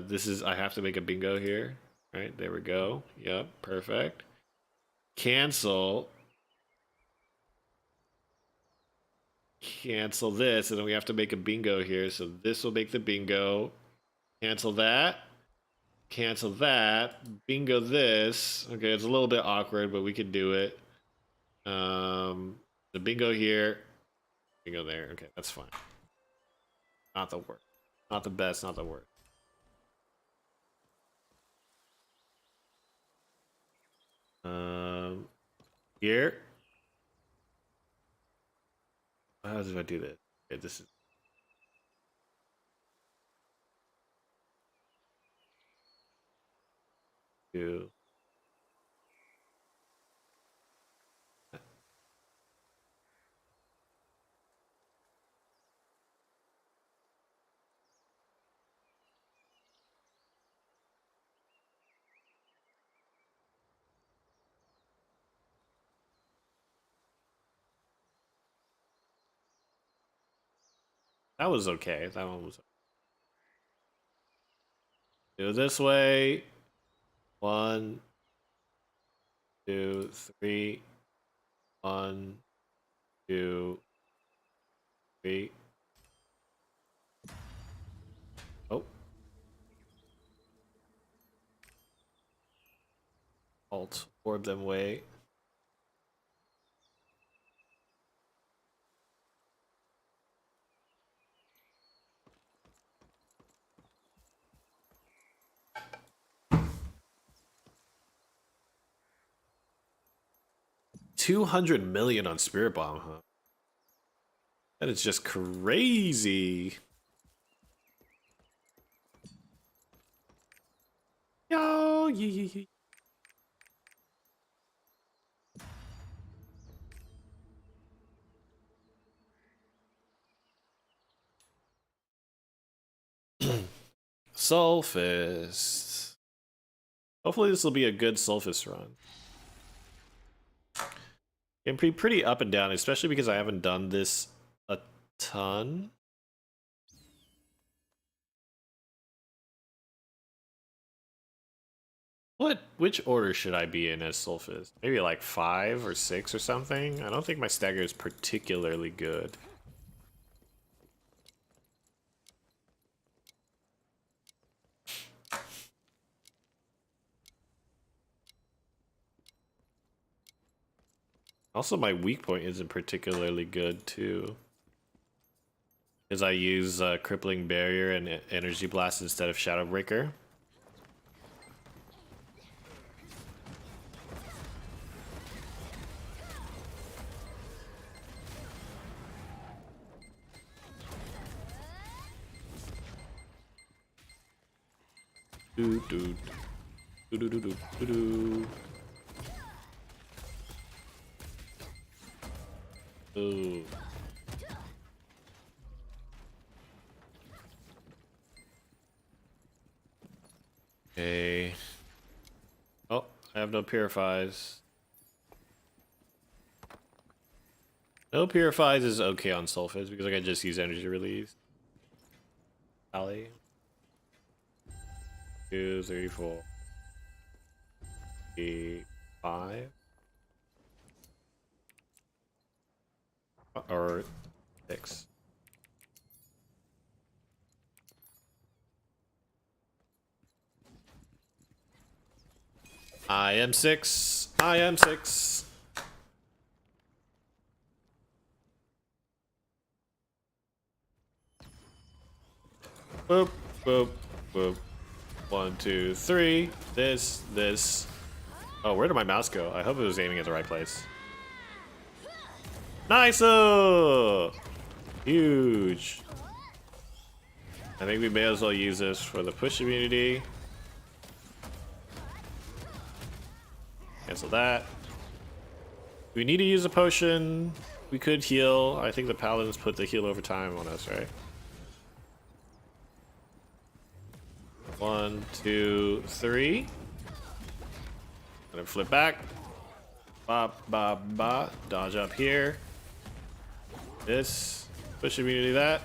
This is, I have to make a bingo here. All right, there we go. Yep, perfect. Cancel. Cancel this, and then we have to make a bingo here. So this will make the bingo. Cancel that. Cancel that. Bingo this. Okay, it's a little bit awkward, but we can do it. The bingo here. Bingo there. Okay, that's fine. Not the worst. Not the best, not the worst. Here. How do I do this? Okay, this is two. That was okay. That one was. Do it this way. 1, 2, 3. 1, 2, 3. Oh. Alt. Orb them way. $200 million on Spirit Bomb, huh? That is just crazy. Yo, Sulfist. Hopefully this will be a good Sulfist run. Can be pretty up and down, especially because I haven't done this a ton. Which order should I be in as Sulfus? Maybe like 5 or 6 or something? I don't think my stagger is particularly good. Also, my weak point isn't particularly good, too. Because I use Crippling Barrier and Energy Blast instead of Shadow Breaker. Do do do do do do do do. Ooh. Okay. Oh, I have no purifies. No purifies is okay on Sulfurs because I can just use energy release. Alley. 2, 3, 4, 8, 5. Or 6. I am 6. I am 6. Boop, boop, boop. 1, 2, 3. This. Oh, where did my mouse go? I hope it was aiming at the right place. Nice! Huge. I think we may as well use this for the push immunity. Cancel that. We need to use a potion. We could heal. I think the paladins put the heal over time on us, right? 1, 2, 3. And then flip back. Ba ba ba. Dodge up here. This. Push immunity that.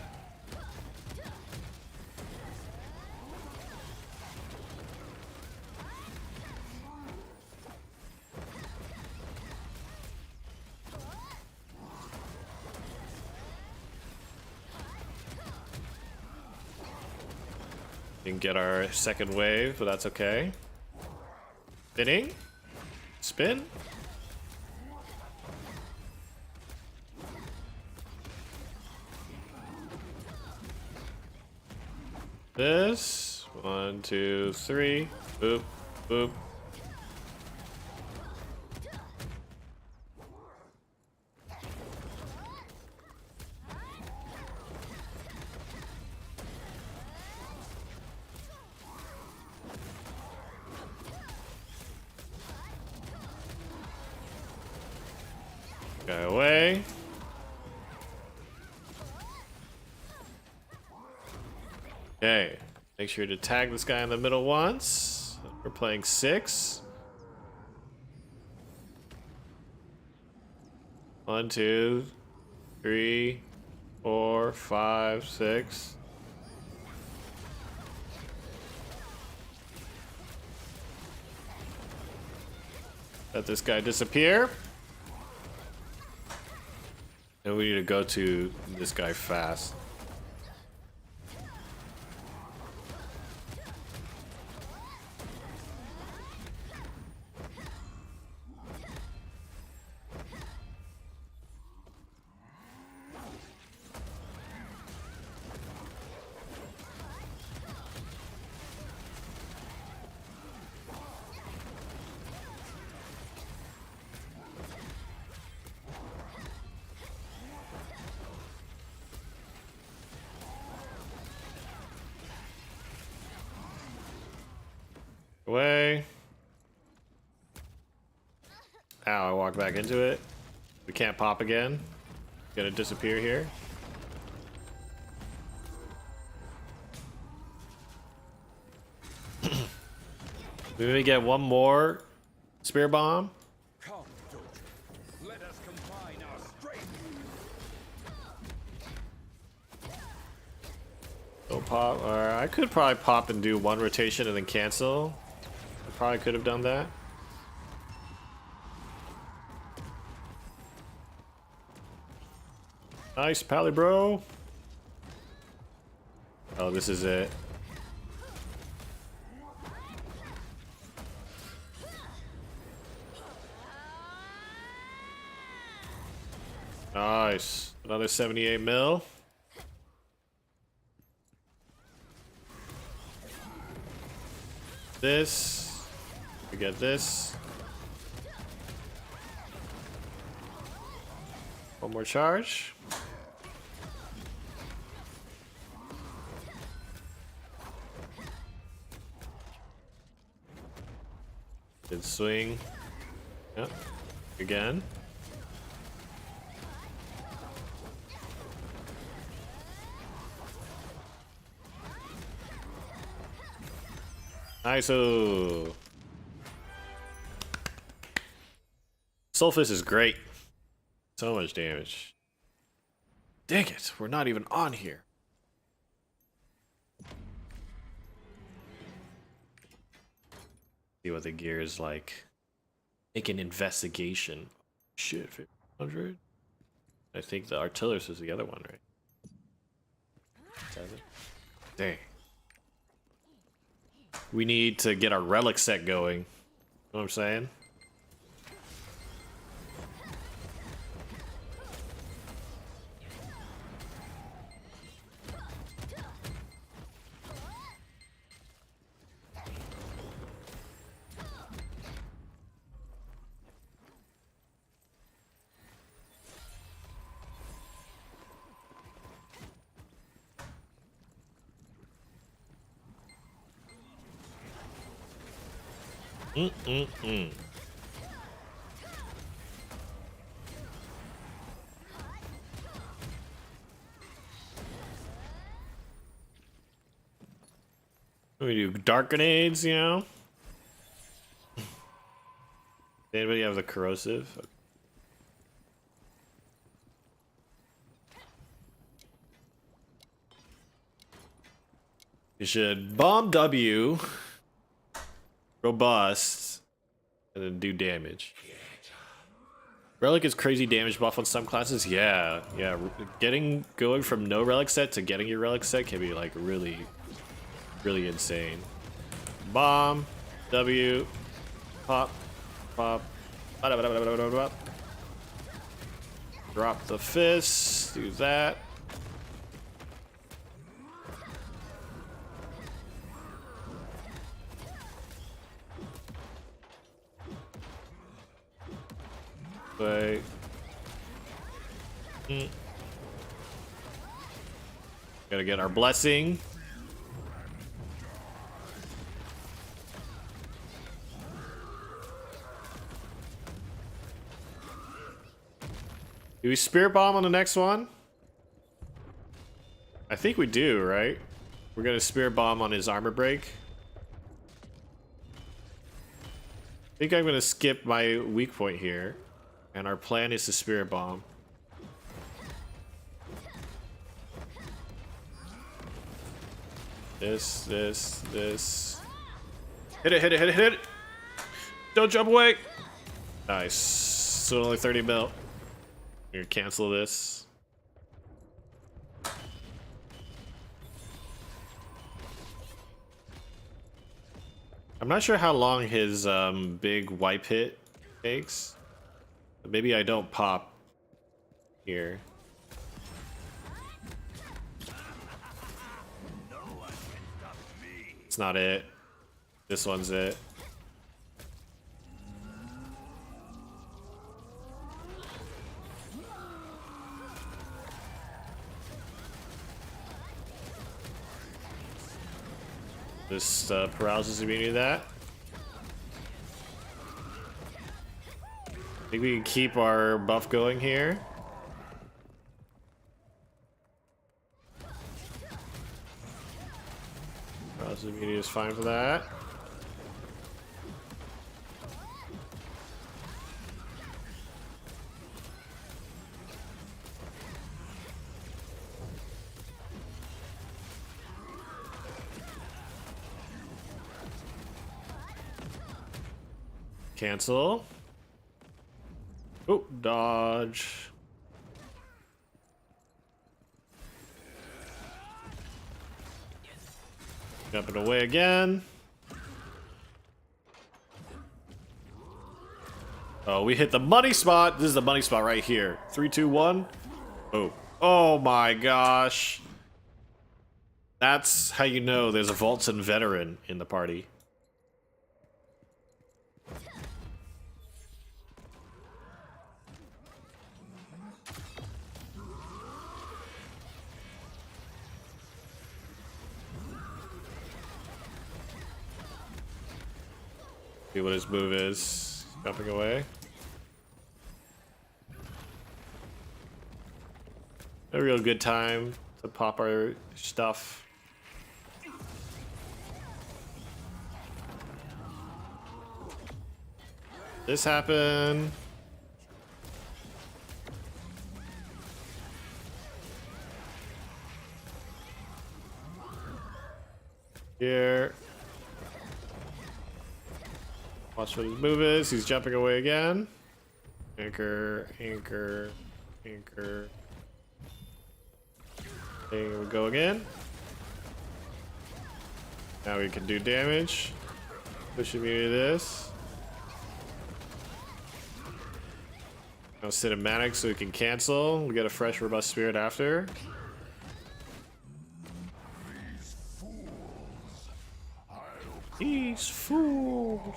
Didn't get our second wave, but that's okay. Spinning. Spin. This. 1, 2, 3. Boop. Boop. Go away. Okay. Make sure to tag this guy in the middle once. We're playing 6. 1, 2, 3, 4, 5, 6. Let this guy disappear. And we need to go to this guy fast. Away. Ow, I walked back into it. We can't pop again. Gonna disappear here. We maybe get one more spear bomb. Come, Dojo. Let us combine our strength. Go pop. Or I could probably pop and do one rotation and then cancel. Probably could have done that. Nice, Pally bro. Oh, this is it. Nice. Another 78 mil. This. We get this. One more charge. Good swing. Yep. Again. Nice. Soulfist is great. So much damage. Dang it, we're not even on here. See what the gear is like. Make an investigation. Shit, 500. I think the artillerist is the other one, right? 7. Dang. We need to get our relic set going. You know what I'm saying? We do dark grenades, you know? Anybody have the corrosive? You should bomb W, robust, and then do damage. Relic is crazy damage buff on some classes. Yeah. Going from no relic set to getting your relic set can be like really insane. Bomb, W, pop, pop. Drop the fist. Do that. Wait. Gotta get our blessing. Do we spirit bomb on the next one? I think we do, right? We're gonna spirit bomb on his armor break. I think I'm gonna skip my weak point here. And our plan is to spirit bomb. This. Hit it. Don't jump away. Nice. So only 30 mil. I'm gonna cancel this. I'm not sure how long his big wipe hit takes. Maybe I don't pop here. It's not it. This one's it. This paralysis immunity to that. I think we can keep our buff going here. Paralysis immunity is fine for that. cancel. Oh, dodge. Jumping away again. Oh, we hit the money spot. This is the money spot right here. 3, 2, 1. Oh. Oh my gosh. That's how you know there's a Vaultson veteran in the party. See what his move is. Jumping away. A real good time to pop our stuff. This happened. Here. Watch what his move is. He's jumping away again. Anchor, anchor, anchor. There we go again. Now we can do damage. Push immunity to this. No cinematic, so we can cancel. We get a fresh robust spirit after. These fools.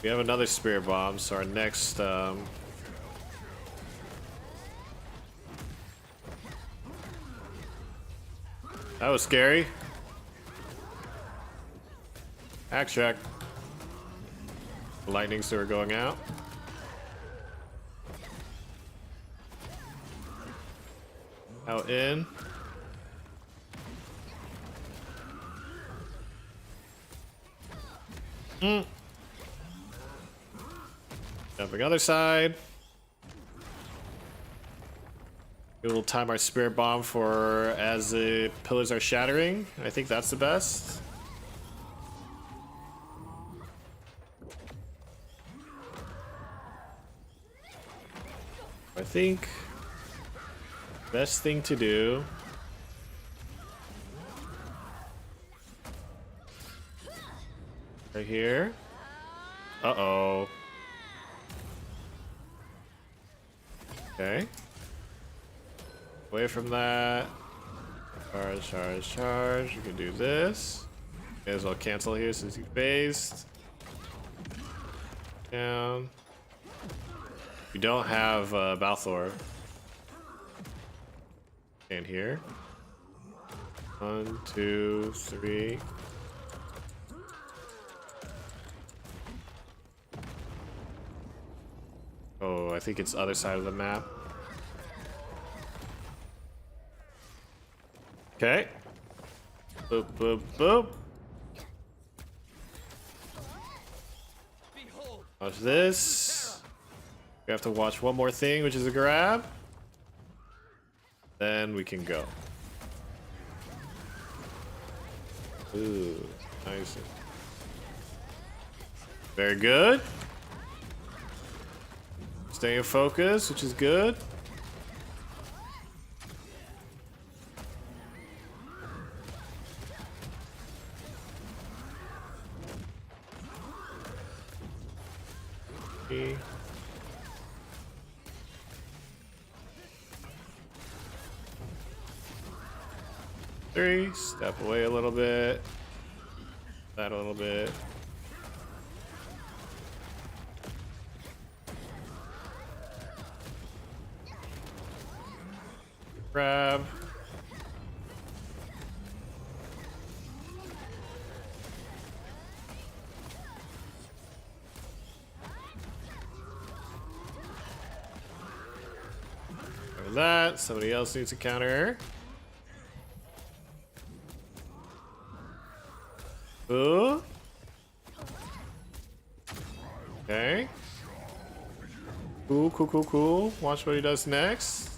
We have another spirit bomb, so our next that was scary. Axe check. Lightning sewer going out. Out in. Jumping other side. We'll time our spirit bomb for as the pillars are shattering. I think that's the best. I think best thing to do right here. Uh-oh. Okay. Away from that. Charge, charge, charge. You can do this. May as well cancel here since he's based. Down. We don't have Balthor. Stand here. 1, 2, 3. Oh, I think it's other side of the map. Okay. Boop, boop, boop. Watch this. We have to watch one more thing, which is a grab. Then we can go. Ooh, nice. Very good. Staying focused, which is good. Okay. 3, step away a little bit. That a little bit. Grab. Cover that. Somebody else needs to counter. Ooh. Okay. Cool, cool, cool, cool. Watch what he does next.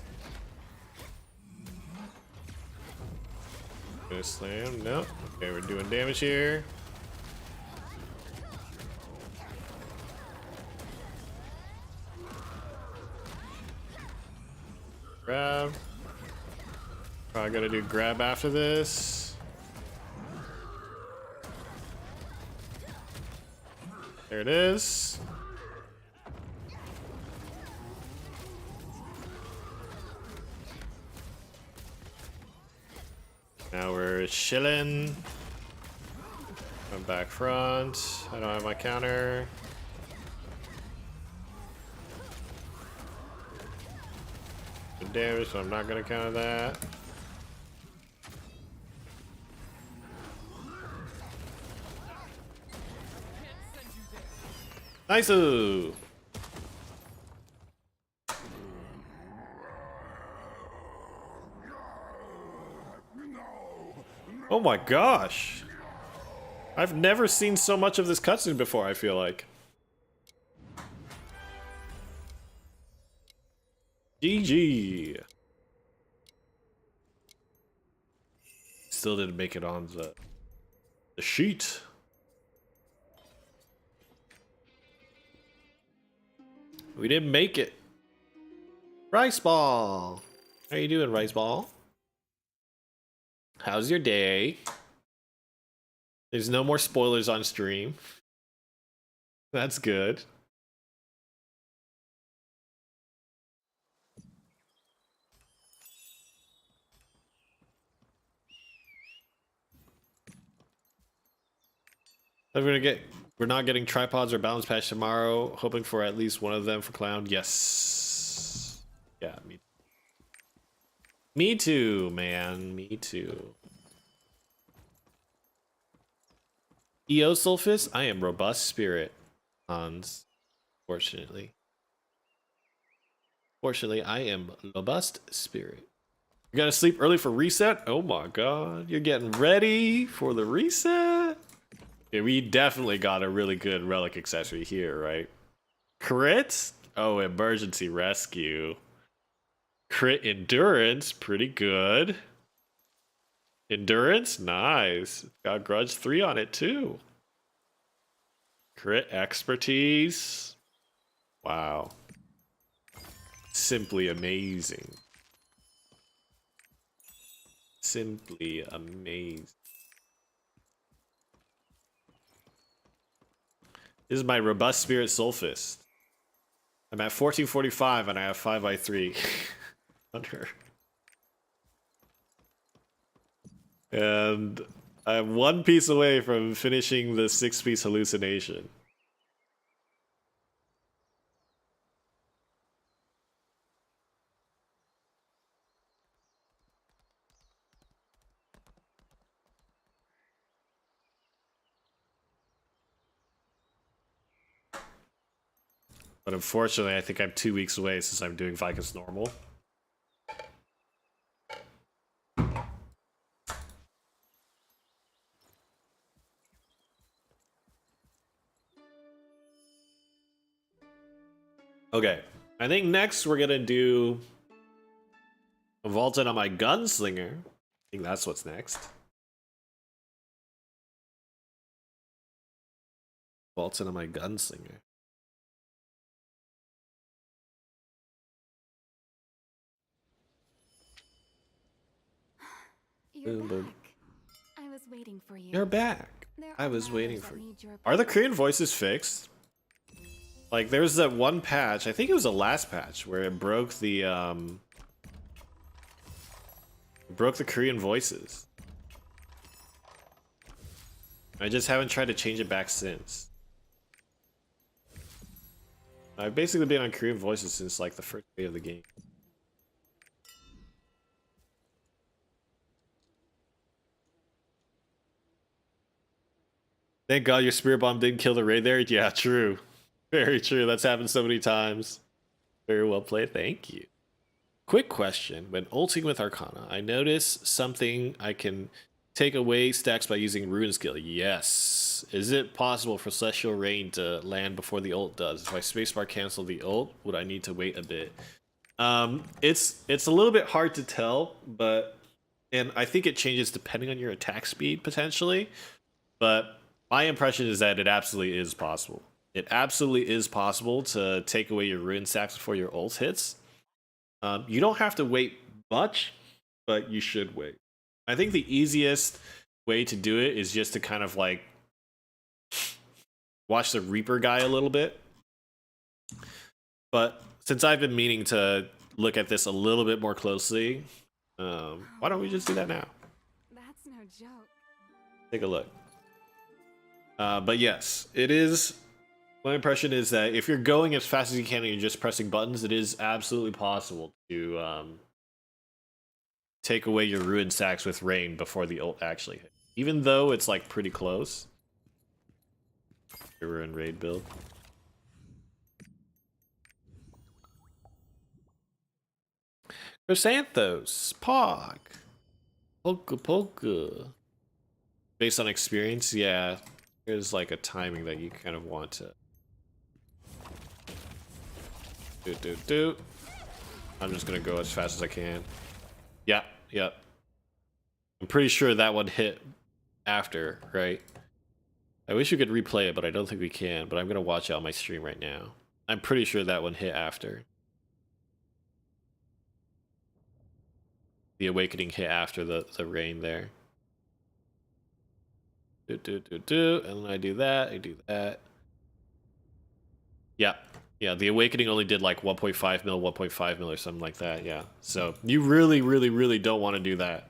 Gonna slam. Nope. Okay, we're doing damage here. Grab. Probably gotta do grab after this. There it is. Now we're chilling. I'm back front. I don't have my counter. Good damage, so I'm not gonna counter that. Nice-oo! Oh my gosh! I've never seen so much of this cutscene before, I feel like. GG! Still didn't make it on the sheet. We didn't make it. Rice Ball! How you doing, Rice Ball? How's your day? There's no more spoilers on stream. That's good. We're not getting tripods or balance patch tomorrow. Hoping for at least one of them for Clown. Yes. Yeah, me too, man. Me too. Eosulfus, I am robust spirit. Hans. Fortunately. Fortunately, I am robust spirit. You gotta sleep early for reset? Oh my god. You're getting ready for the reset? Yeah, we definitely got a really good relic accessory here, right? Crit? Oh, emergency rescue. Crit endurance, pretty good. Endurance, nice. Got grudge 3 on it too. Crit expertise. Wow. Simply amazing. Simply amazing. This is my robust spirit Sulfus. I'm at 1445 and I have 5x3 on her. And I'm one piece away from finishing the 6-piece hallucination. But unfortunately, I think I'm 2 weeks away since I'm doing Vicus normal. Okay, I think next we're gonna do a vaulted on my gunslinger. I think that's what's next. Vaulted on my gunslinger. You're Boom, boom. back. I was waiting for you. You're back. There I are was waiting matters for that you. need your Are the opinion. Korean voices fixed? Like, there's that one patch, I think it was the last patch, where it broke the Korean voices. I just haven't tried to change it back since. I've basically been on Korean voices since like the first day of the game. Thank God your spirit bomb didn't kill the raid there. Yeah, true. Very true. That's happened so many times. Very well played. Thank you. Quick question. When ulting with Arcana, I notice something I can take away stacks by using Rune Skill. Yes. Is it possible for Celestial Rain to land before the ult does? If I spacebar cancel the ult, would I need to wait a bit? It's a little bit hard to tell, but And I think it changes depending on your attack speed potentially, but my impression is that it absolutely is possible. It absolutely is possible to take away your ruin stacks before your ult hits. You don't have to wait much, but you should wait. I think the easiest way to do it is just to kind of like watch the Reaper guy a little bit. But since I've been meaning to look at this a little bit more closely, why don't we just do that now? That's no joke. Take a look. But yes, it is. My impression is that if you're going as fast as you can and you're just pressing buttons, it is absolutely possible to take away your ruin stacks with rain before the ult actually hits. Even though it's like pretty close. Here we're in raid build. Chrysanthos, Pog, Polka Polka. Based on experience, yeah. There's like a timing that you kind of want to do. I'm just gonna go as fast as I can. Yeah, yeah. I'm pretty sure that one hit after, right? I wish we could replay it, but I don't think we can. But I'm gonna watch out my stream right now. I'm pretty sure that one hit after. The awakening hit after the rain there. And then I do that, I do that. Yeah. Yeah, the awakening only did like 1.5 mil, 1.5 mil or something like that, yeah. So you really, really, really don't want to do that.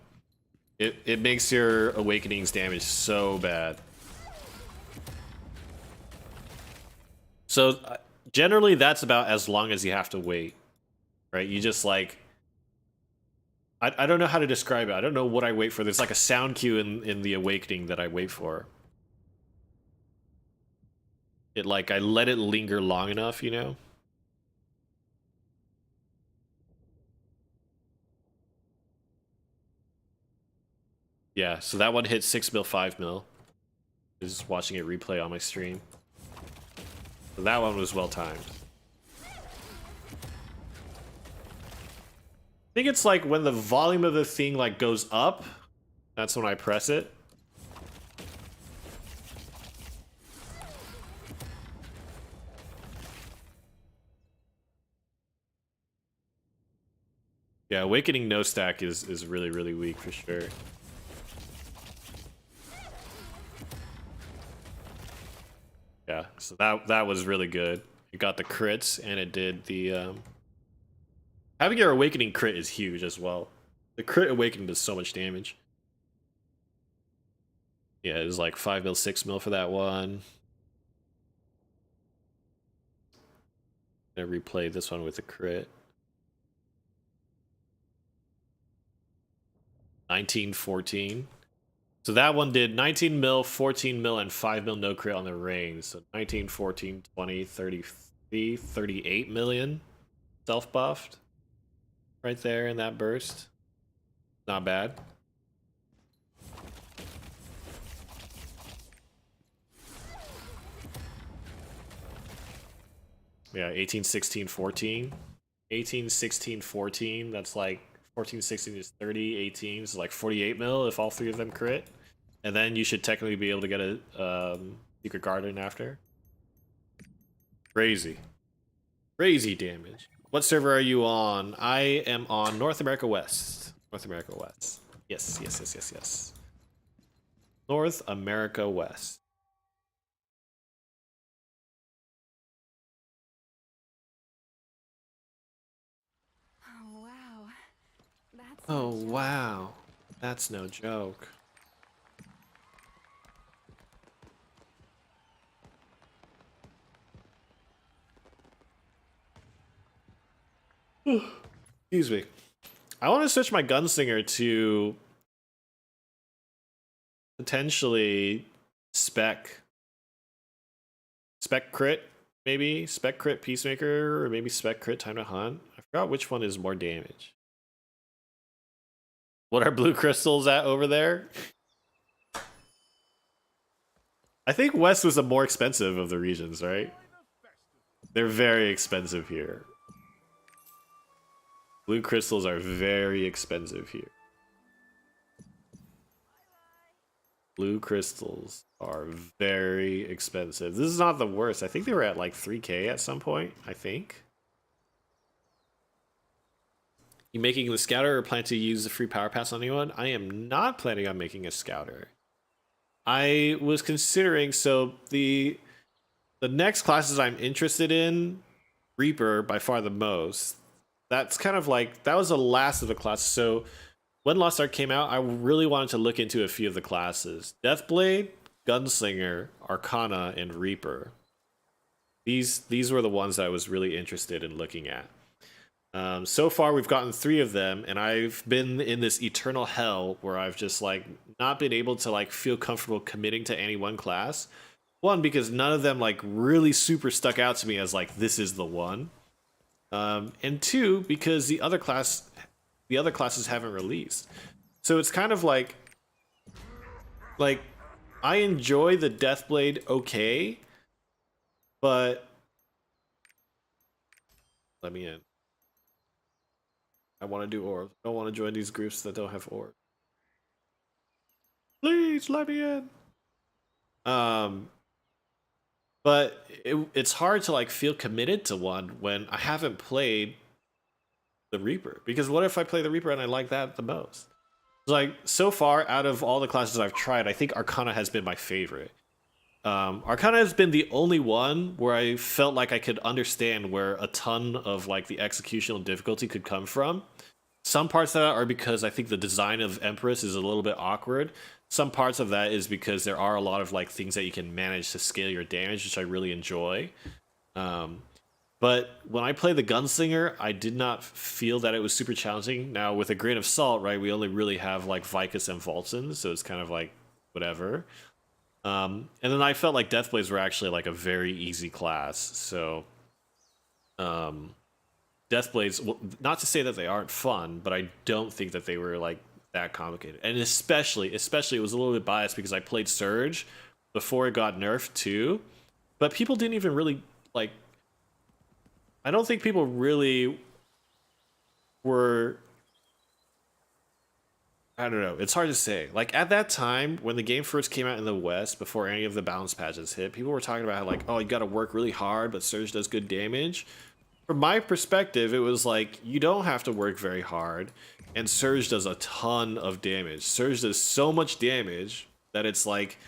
It makes your awakening's damage so bad. So generally that's about as long as you have to wait, right? You just like, I don't know how to describe it. I don't know what I wait for. There's like a sound cue in the awakening that I wait for. It like, I let it linger long enough, you know? Yeah, so that one hit 6 mil, 5 mil. Just watching it replay on my stream. So that one was well timed. I think it's like when the volume of the thing like goes up, that's when I press it. Yeah, Awakening no stack is really, really weak for sure. Yeah, so that was really good. It got the crits and it did the having your Awakening crit is huge as well. The crit Awakening does so much damage. Yeah, it was like 5 mil, 6 mil for that one. I'm gonna replay this one with a crit. 1914. So that one did 19 mil, 14 mil, and 5 mil no crit on the range. So 19, 14, 20, 33, 38 million self-buffed. Right there in that burst. Not bad. Yeah, 18, 16, 14. 18, 16, 14. That's like 14, 16 is 30, 18 is like 48 mil if all three of them crit. And then you should technically be able to get a Secret Garden after. Crazy. Crazy damage. What server are you on? I am on North America West. North America West. Yes, yes, yes, yes, yes. North America West. Oh, wow. That's Oh, no joke. wow. That's no joke. Excuse me. I want to switch my gunslinger to potentially spec crit, maybe spec crit peacemaker, or maybe spec crit time to hunt. I forgot which one is more damage. What are blue crystals at over there? I think West was the more expensive of the regions, right? They're very expensive here. Blue crystals are very expensive here. Blue crystals are very expensive. This is not the worst. I think they were at like 3K at some point, I think. You making the scouter or plan to use the free power pass on anyone? I am not planning on making a scouter. I was considering, so the next classes I'm interested in, Reaper by far the most. That's kind of like, that was the last of the classes. So when Lost Ark came out, I really wanted to look into a few of the classes. Deathblade, Gunslinger, Arcana, and Reaper. These were the ones that I was really interested in looking at. So far, we've gotten 3 of them, and I've been in this eternal hell where I've just like not been able to like feel comfortable committing to any one class. One, because none of them like really super stuck out to me as like this is the one. And 2, because the other classes haven't released. So it's kind of like I enjoy the Deathblade okay, but let me in. I want to do orbs. I don't want to join these groups that don't have orbs. Please let me in. But it's hard to like feel committed to one when I haven't played the Reaper. Because what if I play the Reaper and I like that the most? Like, so far, out of all the classes I've tried, I think Arcana has been my favorite. Arcana has been the only one where I felt like I could understand where a ton of like the executional difficulty could come from. Some parts of that are because I think the design of Empress is a little bit awkward. Some parts of that is because there are a lot of like things that you can manage to scale your damage, which I really enjoy. But when I play the Gunslinger, I did not feel that it was super challenging. Now, with a grain of salt, right, we only really have like Vicus and Volton, so it's kind of like whatever. And then I felt like Deathblades were actually like a very easy class. So, Deathblades, well, not to say that they aren't fun, but I don't think that they were like that complicated. And especially it was a little bit biased because I played Surge before it got nerfed too. But people didn't even really like. I don't think people really were. I don't know. It's hard to say. Like at that time, when the game first came out in the West, before any of the balance patches hit, people were talking about how like, oh, you got to work really hard, but Surge does good damage. From my perspective, it was like you don't have to work very hard, and Surge does a ton of damage. Surge does so much damage that it's like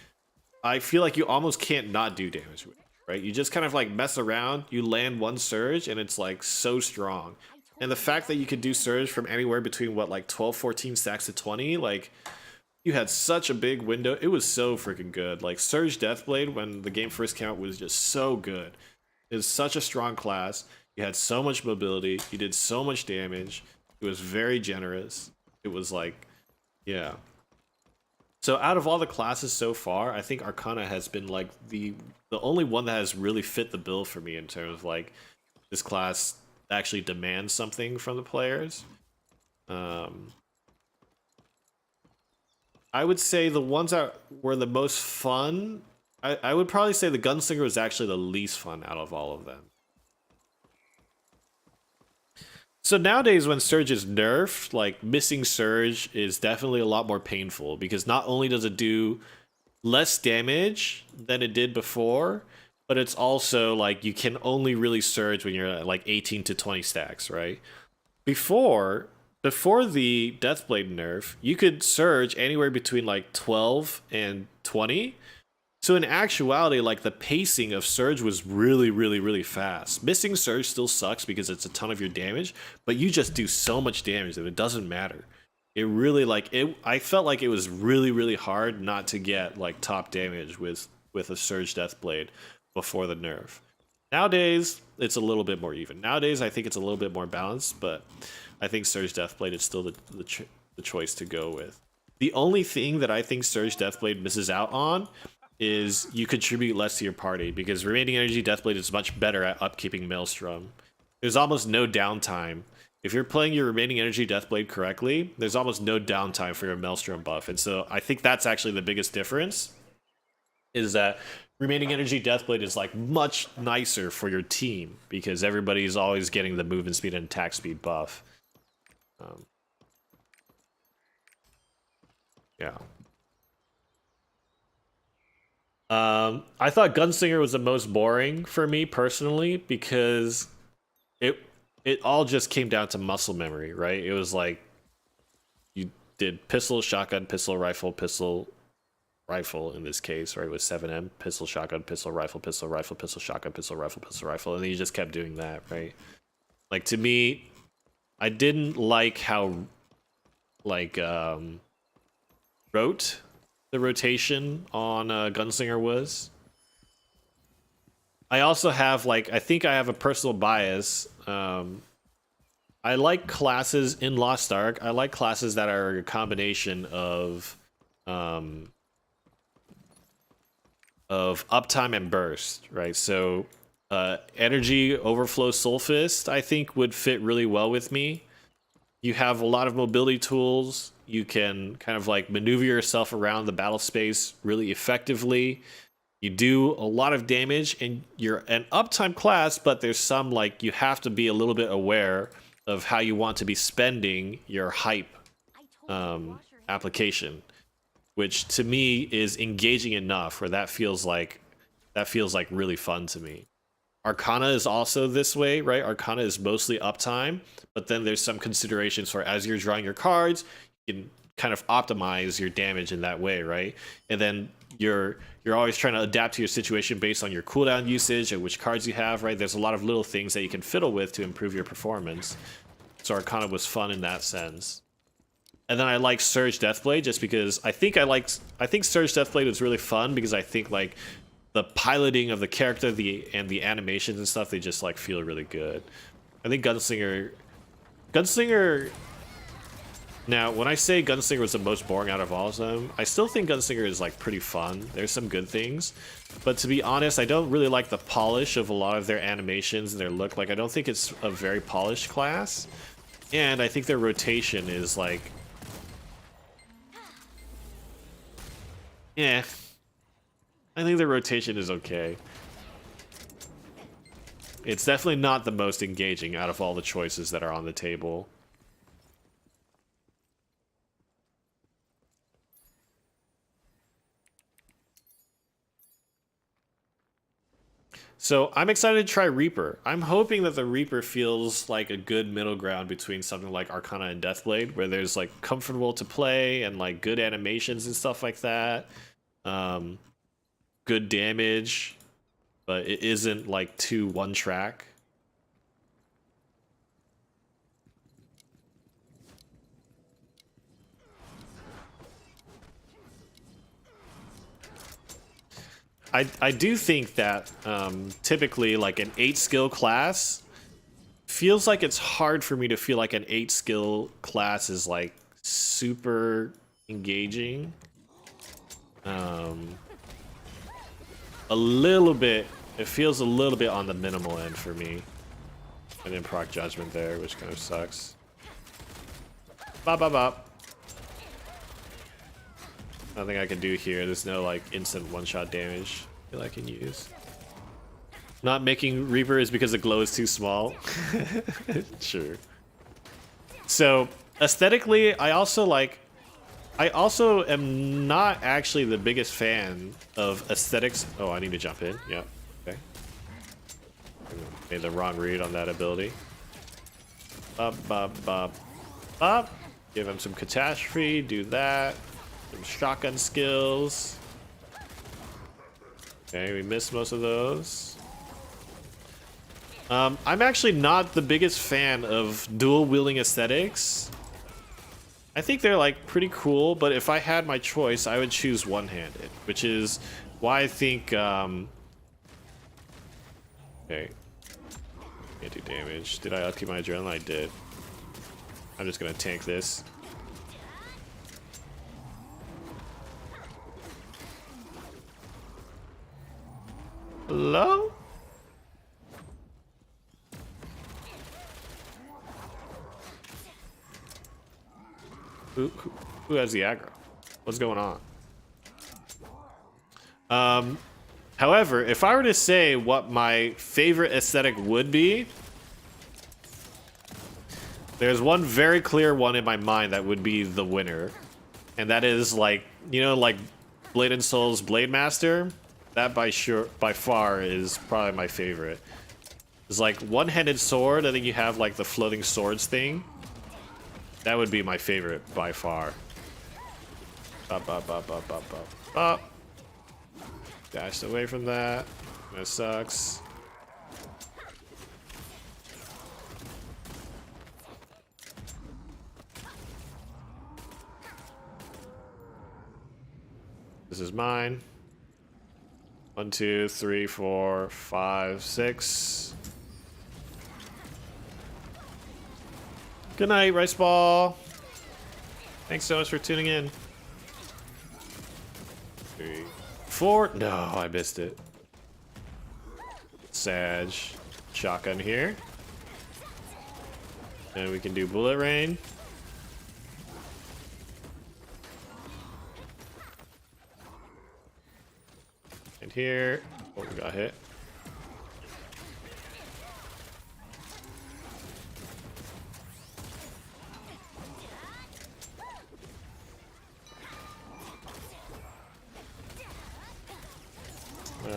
I feel like you almost can't not do damage with it, right? You just kind of like mess around, you land one Surge, and it's like so strong. And the fact that you could do Surge from anywhere between what, like 12, 14 stacks to 20, like you had such a big window. It was so freaking good. Like Surge Deathblade, when the game first came out, was just so good. It was such a strong class. You had so much mobility. You did so much damage. It was very generous. It was like, yeah. So out of all the classes so far, I think Arcana has been like the only one that has really fit the bill for me in terms of like this class actually demands something from the players. I would say the ones that were the most fun, I would probably say the Gunslinger was actually the least fun out of all of them. So nowadays when Surge is nerfed, like missing Surge is definitely a lot more painful because not only does it do less damage than it did before, but it's also like you can only really Surge when you're at like 18 to 20 stacks, right? Before the Deathblade nerf, you could Surge anywhere between like 12 and 20. So in actuality, like the pacing of Surge was really, really, really fast. Missing Surge still sucks because it's a ton of your damage, but you just do so much damage that it doesn't matter. It really I felt like it was really, really hard not to get like top damage with a Surge Deathblade before the nerf. Nowadays, it's a little bit more even. Nowadays, I think it's a little bit more balanced, but I think Surge Deathblade is still the choice to go with. The only thing that I think Surge Deathblade misses out on is you contribute less to your party because Remaining Energy Deathblade is much better at upkeeping Maelstrom. There's almost no downtime. If you're playing your Remaining Energy Deathblade correctly, there's almost no downtime for your Maelstrom buff. And so I think that's actually the biggest difference, is that Remaining Energy Deathblade is like much nicer for your team because everybody's always getting the movement speed and attack speed buff. Yeah. I thought Gunslinger was the most boring for me personally because it it all just came down to muscle memory, right? It was like you did pistol, shotgun, pistol, rifle in this case, right? With 7M, pistol, shotgun, pistol, rifle, pistol, shotgun, pistol, rifle, and then you just kept doing that, right? Like to me, I didn't like how like rote the rotation on Gunslinger was. I also have like I think I have a personal bias. I like classes in Lost Ark. I like classes that are a combination of uptime and burst, right? So energy overflow soul fist I think would fit really well with me. You have a lot of mobility tools. You can kind of like maneuver yourself around the battle space really effectively. You do a lot of damage and you're an uptime class, but there's some like you have to be a little bit aware of how you want to be spending your hype application, which to me is engaging enough where that feels like really fun to me. Arcana is also this way, right? Arcana is mostly uptime, but then there's some considerations for as you're drawing your cards, you can kind of optimize your damage in that way, right? And then you're always trying to adapt to your situation based on your cooldown usage and which cards you have, right? There's a lot of little things that you can fiddle with to improve your performance. So Arcana was fun in that sense. And then I like Surge Deathblade just because I think Surge Deathblade was really fun because I think like the piloting of the character, and the animations and stuff, they just like feel really good. I think Gunslinger. Now, when I say Gunslinger was the most boring out of all of them, I still think Gunslinger is like pretty fun. There's some good things, but to be honest, I don't really like the polish of a lot of their animations and their look. Like, I don't think it's a very polished class, and I think their rotation is like, yeah. I think the rotation is okay. It's definitely not the most engaging out of all the choices that are on the table. So I'm excited to try Reaper. I'm hoping that the Reaper feels like a good middle ground between something like Arcana and Deathblade, where there's like comfortable to play and like good animations and stuff like that. Good damage, but it isn't like too one track. I do think that typically like an 8 skill class feels like it's hard for me to feel like an 8 skill class is like super engaging. A little bit, it feels a little bit on the minimal end for me. I didn't proc Judgment there, which kind of sucks. Bop, bop, bop. Nothing I can do here. There's no like instant one-shot damage that I can use. Not making Reaper is because the glow is too small. Sure. So aesthetically, I also am not actually the biggest fan of aesthetics. Oh, I need to jump in. Yeah. Okay. Made the wrong read on that ability. Bop, bop, bop, bop. Give him some catastrophe. Do that. Some shotgun skills. Okay, we missed most of those. I'm actually not the biggest fan of dual wielding aesthetics. I think they're like pretty cool, but if I had my choice, I would choose one-handed, which is why I think okay. Can't do damage. Did I upkeep my adrenaline? I did. I'm just gonna tank this. Hello? Who has the aggro? What's going on? However, if I were to say what my favorite aesthetic would be, there's one very clear one in my mind that would be the winner. And that is like, you know, like Blade and Soul's Blade Master. That by far is probably my favorite. It's like one-handed sword, and then you have like the floating swords thing. That would be my favorite by far. Up, up, up, up, up, up, up. Dashed away from that. That sucks. This is mine. 1, 2, 3, 4, 5, 6. Good night, Rice Ball. Thanks so much for tuning in. 3, 4. No, I missed it. Sag. Shotgun here. And we can do bullet rain. And here. Oh, we got hit.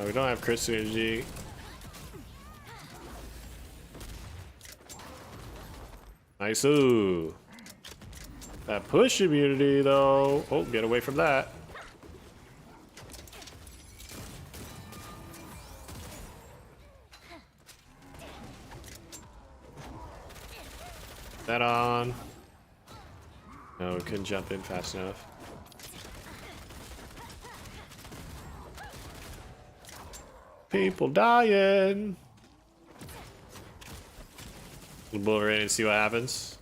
We don't have crit synergy. Nice. Ooh. That push immunity, though. Oh, get away from that. That on. No, we couldn't jump in fast enough. People dying. We'll bullet rain and see what happens.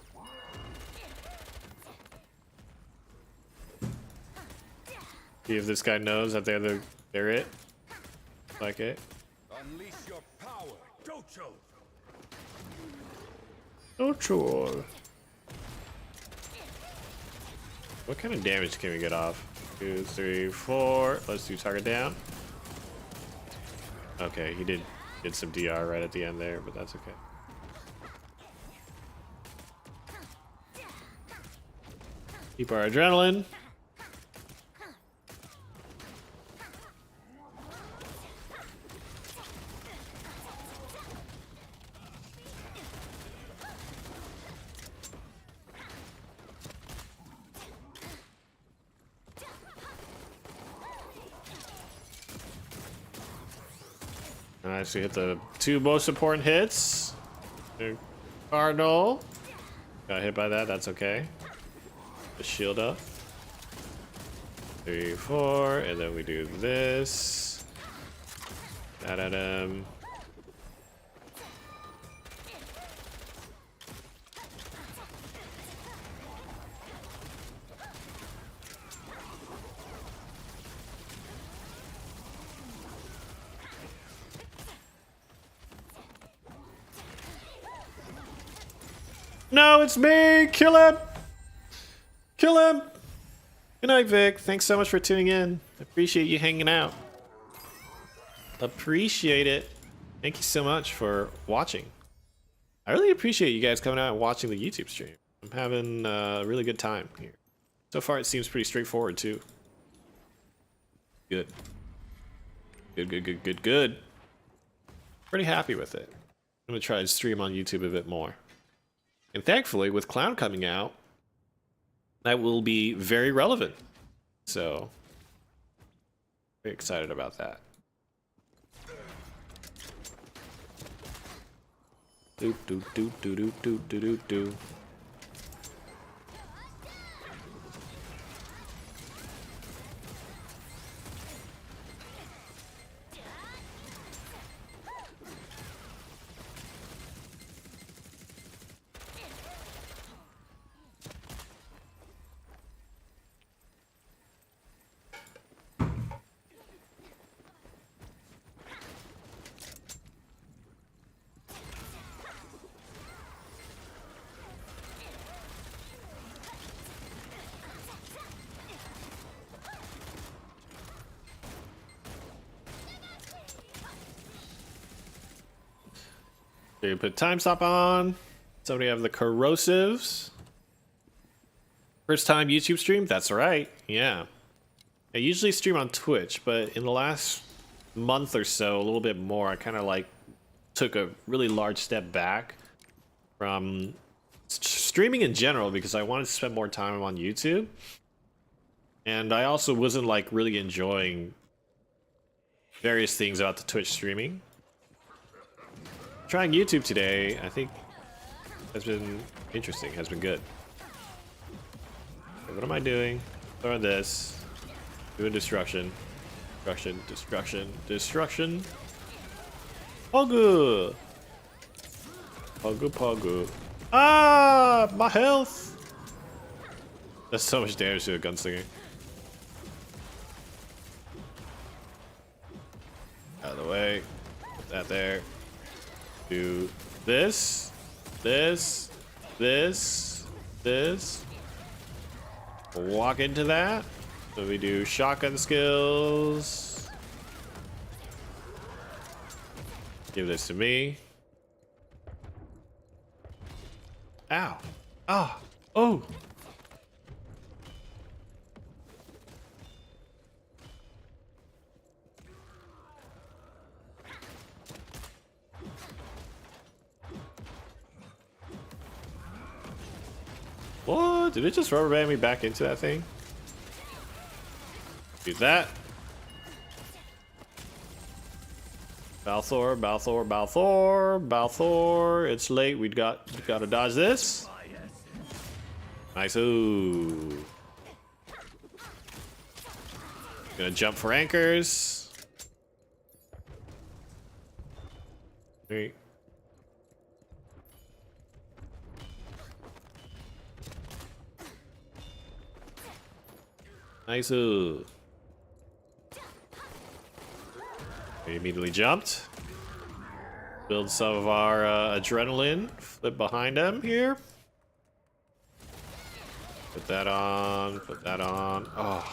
See if this guy knows that they're it. Like it. Unleash your power, Docho. Docho. What kind of damage can we get off? 2, 3, 4. Let's do target down. Okay, he did some DR right at the end there, but that's okay. Keep our adrenaline. Nice, we hit the 2 most important hits. Cardinal. Got hit by that, that's okay. The shield up. 3, 4, and then we do this. That at him. No, it's me! Kill him! Kill him! Good night, Vic. Thanks so much for tuning in. Appreciate you hanging out. Appreciate it. Thank you so much for watching. I really appreciate you guys coming out and watching the YouTube stream. I'm having a really good time here. So far, it seems pretty straightforward, too. Good. Good, good, good, good, good. Pretty happy with it. I'm going to try to stream on YouTube a bit more. And thankfully, with Clown coming out, that will be very relevant. So, very excited about that. Do do do do do do do do do. You put time stop on. Somebody have the corrosives. First time YouTube stream? That's right. Yeah. I usually stream on Twitch, but in the last month or so, a little bit more, I kind of like took a really large step back from streaming in general because I wanted to spend more time on YouTube. And I also wasn't like really enjoying various things about the Twitch streaming. Trying YouTube today, I think, has been interesting, has been good. Okay, what am I doing? Throwing this. Doing destruction. Destruction, destruction, destruction. Pogu! Pogu, pogu. Ah! My health! That's so much damage to a gunslinger. Out of the way. Put that there. Do this. This. This. This. Walk into that. So we do shotgun skills. Give this to me. Ow. Ah. Oh. What? Did it just rubber band me back into that thing? Do that. Balthor, Balthor, Balthor, Balthor. It's late. We gotta dodge this. Nice. Ooh. Gonna jump for anchors. Wait. Nice. Ooh. We immediately jumped. Build some of our adrenaline. Flip behind him here. Put that on. Put that on. Oh,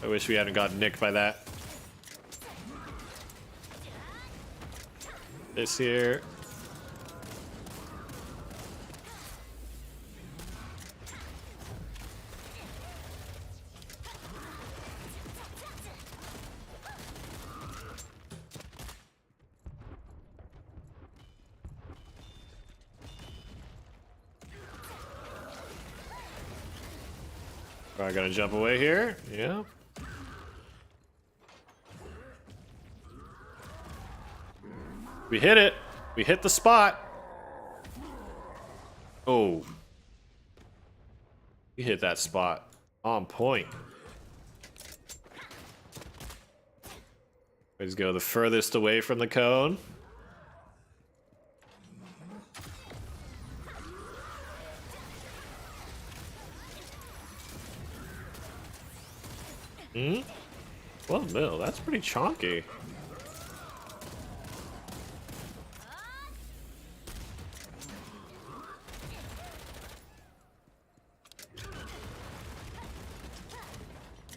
I wish we hadn't gotten nicked by that. This here. Probably gonna jump away here. Yeah. We hit it. We hit the spot. Oh. We hit that spot. On point. Let's go the furthest away from the cone. Hmm? Well, no, that's pretty chonky.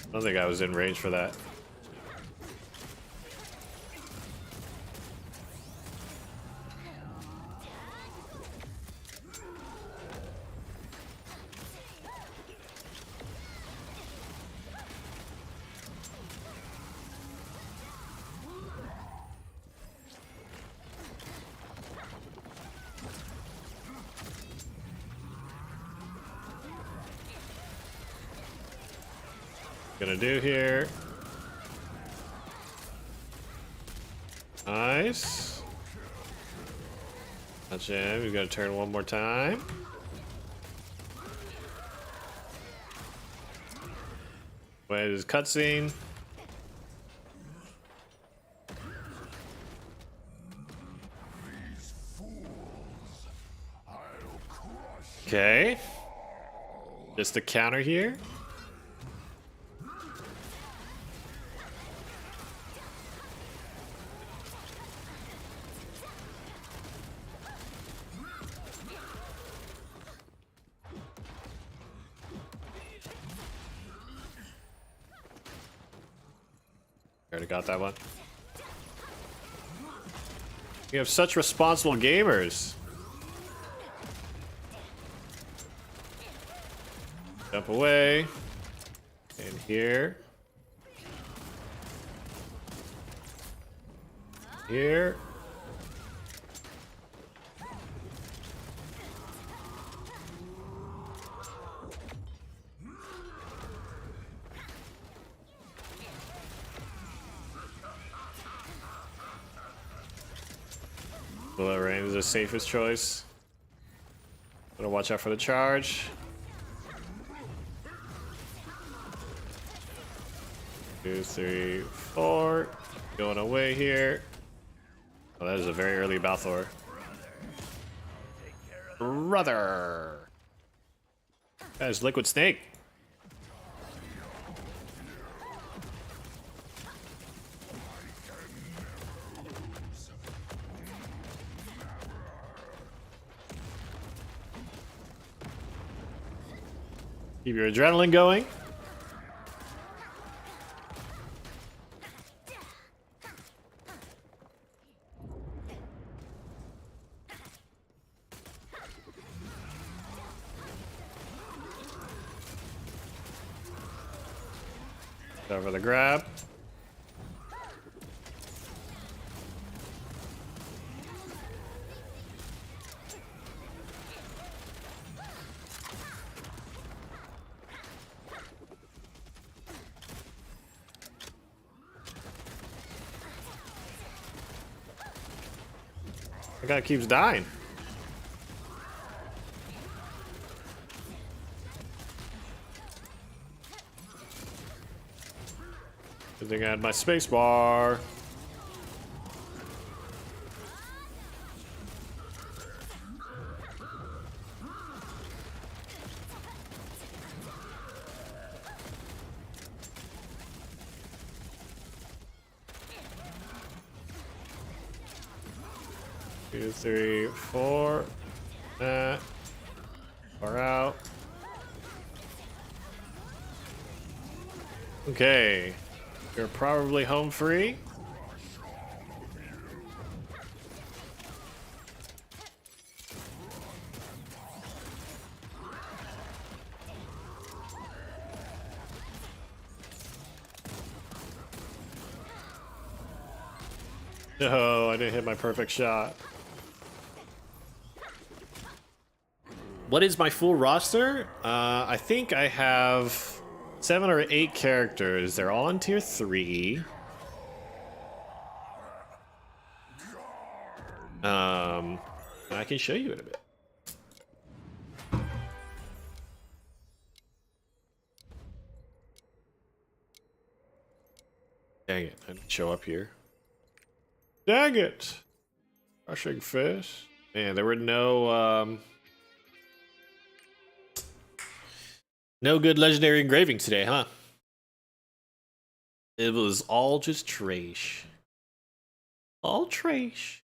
I don't think I was in range for that. Gonna do here. Nice. Touch him. We've got to turn one more time. Wait, there's a cutscene. Okay. Just a counter here. Already got that one. We have such responsible gamers. Jump away. In here. Here. Bullet rain is the safest choice. Gotta watch out for the charge. 2, 3, 4. Going away here. Oh, that is a very early Balthor. Brother! That is Liquid Snake. Keep your adrenaline going. Over the grab. That guy keeps dying. Good thing I had my space bar. Two, 3, 4. Far out. Okay. You're probably home free. No, I didn't hit my perfect shot. What is my full roster? I think I have 7 or 8 characters. They're all on tier 3. I can show you in a bit. Dang it, I didn't show up here. Dang it! Crushing Fist. Man, there were no good legendary engraving today, huh? It was all just trash. All trash.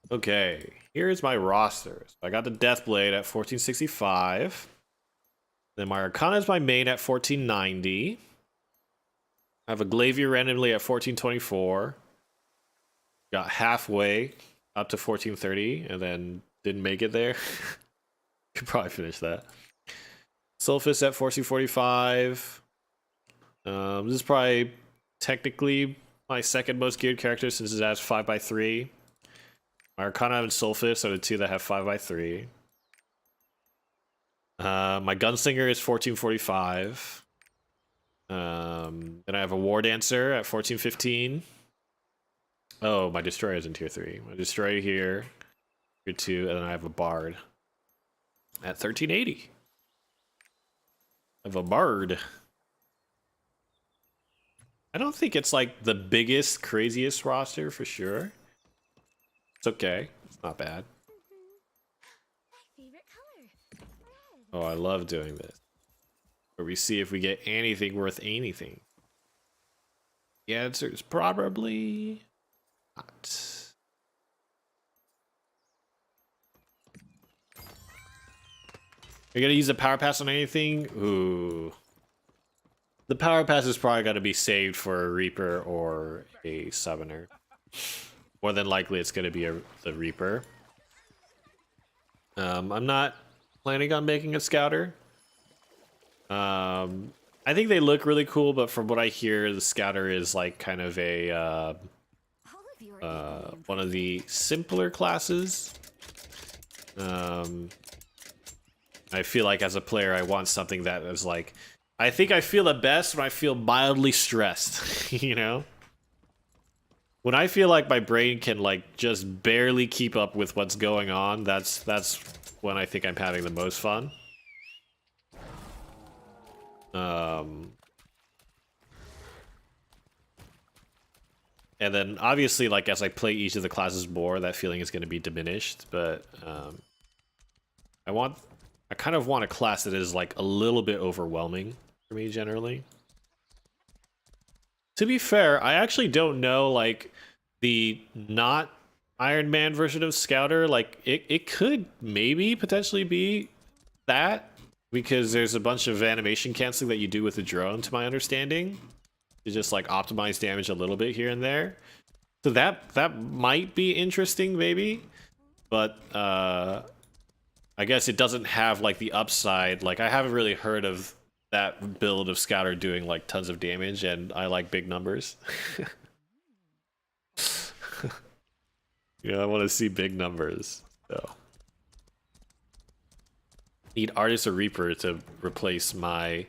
Okay, here's my roster. So I got the Deathblade at 1465. Then my Arcana is my main at 1490. I have a Glavier randomly at 1424. Got halfway up to 1430 and then didn't make it there. Could probably finish that. Sulfus at 1445. This is probably technically my second most geared character since it has 5x3. My Arcana and Sulfus are the two that have 5x3. My Gunslinger is 1445. Then I have a War Dancer at 1415. Oh, my Destroyer is in tier 3. My Destroyer here, tier 2, and then I have a Bard at 1380. I have a Bard. I don't think it's like the biggest, craziest roster for sure. It's okay. It's not bad. My favorite color. Red. Oh, I love doing this. Where we see if we get anything worth anything. The answer is probably not. You're gonna use the power pass on anything? Ooh. The power pass is probably gonna be saved for a Reaper or a Summoner. More than likely it's gonna be the Reaper. I'm not planning on making a Scouter. I think they look really cool, but from what I hear, the Scouter is like kind of a All of you are equally one of the simpler classes. I feel like as a player, I want something that is like, I think I feel the best when I feel mildly stressed, you know? When I feel like my brain can like just barely keep up with what's going on, that's when I think I'm having the most fun. And then obviously, like as I play each of the classes more, that feeling is going to be diminished. But I kind of want a class that is like a little bit overwhelming for me generally. To be fair, I actually don't know like the not Iron Man version of Scouter. Like it could maybe potentially be that, because there's a bunch of animation canceling that you do with the drone, to my understanding, to just like optimize damage a little bit here and there. So that might be interesting, maybe. But I guess it doesn't have like the upside. Like I haven't really heard of that build of Scouter doing like tons of damage, and I like big numbers. I want to see big numbers. So need Artist or Reaper to replace my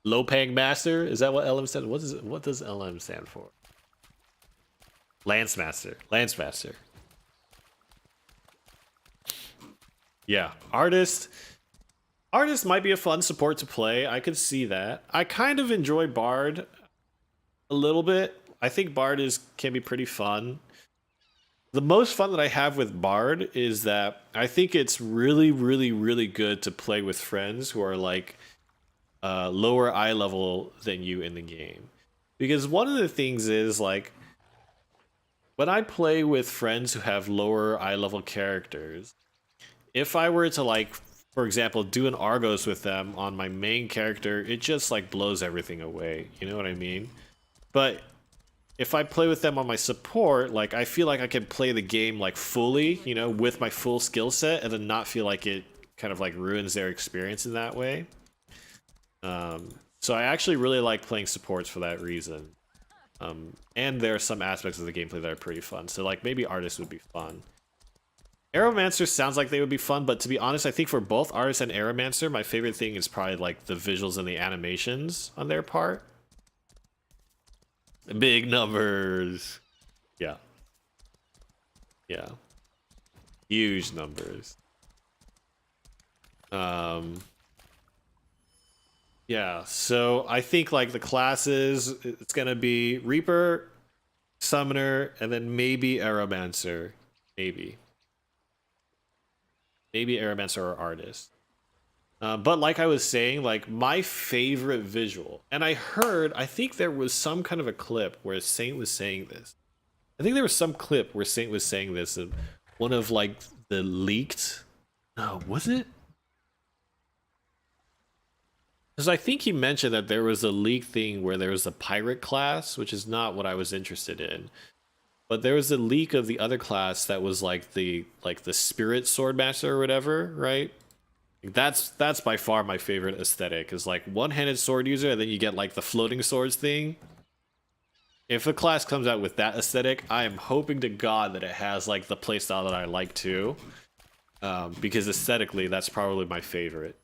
Lopang Master. Is that what LM stands? What does LM stand for? Lance Master. Lance Master. Yeah, Artist might be a fun support to play. I could see that. I kind of enjoy Bard a little bit. I think Bard can be pretty fun. The most fun that I have with Bard is that I think it's really, really, really good to play with friends who are like lower eye level than you in the game. Because one of the things is like, when I play with friends who have lower eye level characters, if I were to like, for example, do an Argos with them on my main character, it just like blows everything away. You know what I mean? But if I play with them on my support, like I feel like I can play the game like fully, you know, with my full skill set, and then not feel like it kind of like ruins their experience in that way. So I actually really like playing supports for that reason. And there are some aspects of the gameplay that are pretty fun. So like maybe Artists would be fun. Aeromancer sounds like they would be fun, but to be honest, I think for both Artist and Aeromancer, my favorite thing is probably like the visuals and the animations on their part. Big numbers. Yeah. Yeah. Huge numbers. Yeah, so I think like the classes, it's gonna be Reaper, Summoner, and then maybe Aeromancer. Maybe Aeromancer or Artist. But like I was saying, like my favorite visual, and I think there was some kind of a clip where Saint was saying this. I think there was some clip where Saint was saying this, and one of like the leaked. No, was it? Because I think he mentioned that there was a leak thing where there was a pirate class, which is not what I was interested in. But there was a leak of the other class that was like the spirit swordmaster or whatever, right? That's by far my favorite aesthetic, is like one-handed sword user, and then you get like the floating swords thing. If a class comes out with that aesthetic, I am hoping to God that it has like the playstyle that I like too. Because aesthetically, that's probably my favorite.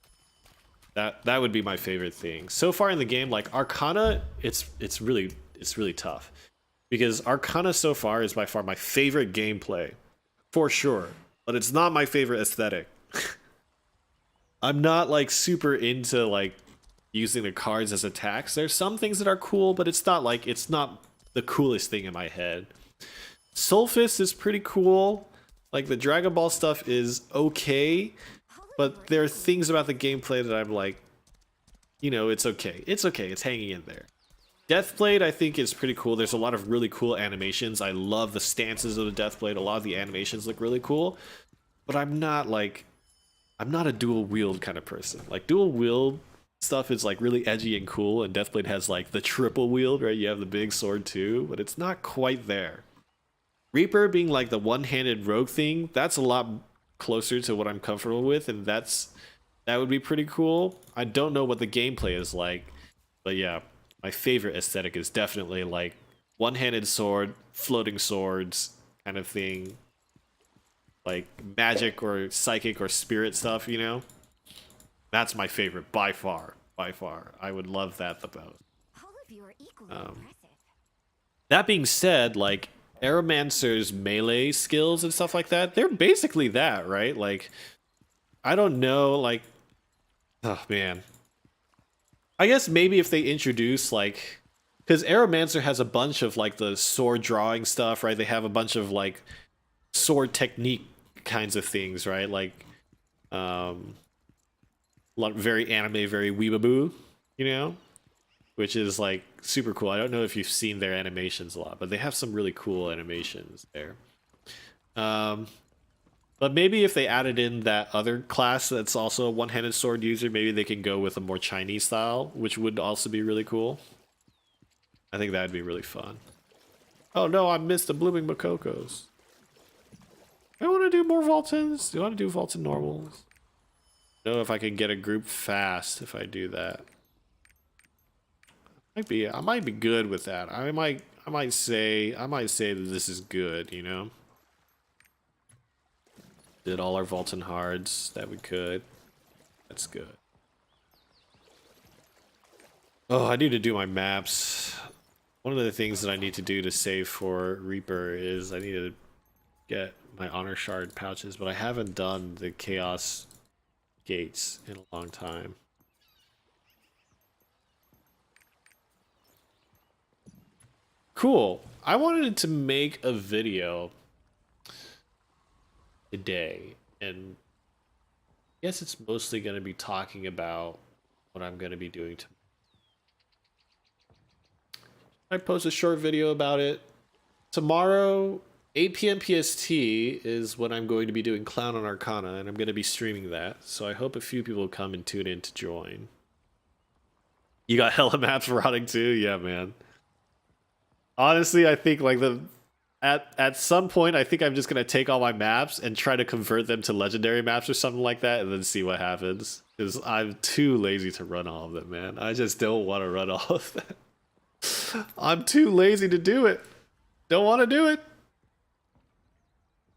That would be my favorite thing. So far in the game, like Arcana, it's really tough. Because Arcana so far is by far my favorite gameplay. For sure. But it's not my favorite aesthetic. I'm not like super into like using the cards as attacks. There's some things that are cool, but it's not the coolest thing in my head. Soulfist is pretty cool. Like the Dragon Ball stuff is okay, but there are things about the gameplay that I'm like, you know, it's okay. It's okay. It's hanging in there. Deathblade, I think, is pretty cool. There's a lot of really cool animations. I love the stances of the Deathblade. A lot of the animations look really cool. But I'm not a dual wield kind of person. Like dual wield stuff is like really edgy and cool, and Deathblade has like the triple wield, right? You have the big sword too, but it's not quite there. Reaper being like the one-handed rogue thing, that's a lot closer to what I'm comfortable with, and that's That would be pretty cool. I don't know what the gameplay is like, but yeah, my favorite aesthetic is definitely like one-handed sword, floating swords kind of thing. Like magic or psychic or spirit stuff, you know? That's my favorite by far. By far. I would love that the most. All of you are equally impressive. That being said, like Aeromancer's melee skills and stuff like that, they're basically that, right? Like I don't know, like oh man. I guess maybe if they introduce like because Aeromancer has a bunch of like the sword drawing stuff, right? They have a bunch of like sword technique kinds of things, right? Like very anime, very weeaboo, you know? Which is like super cool. I don't know if you've seen their animations a lot, but they have some really cool animations there. But maybe if they added in that other class that's also a one-handed sword user, maybe they can go with a more Chinese style, which would also be really cool. I think that'd be really fun. Oh no, I missed the blooming Makokos. I want to do more Voltons. Do I want to do Volton normals? I don't know if I can get a group fast if I do that. I might be good with that. I might say that this is good, you know? Did all our Volton hards that we could. That's good. Oh, I need to do my maps. One of the things that I need to do to save for Reaper is I need to get my honor shard pouches, but I haven't done the chaos gates in a long time. Cool. I wanted to make a video today, and I guess it's mostly going to be talking about what I'm going to be doing tomorrow. I post a short video about it. Tomorrow, 8 p.m. PST is when I'm going to be doing Clown on Arcana, and I'm going to be streaming that, so I hope a few people come and tune in to join. You got hella maps rotting too? Yeah, man. Honestly, I think like at some point I think I'm just gonna take all my maps and try to convert them to legendary maps or something like that and then see what happens. Because I'm too lazy to run all of them, man. I just don't want to run all of them. I'm too lazy to do it. Don't want to do it.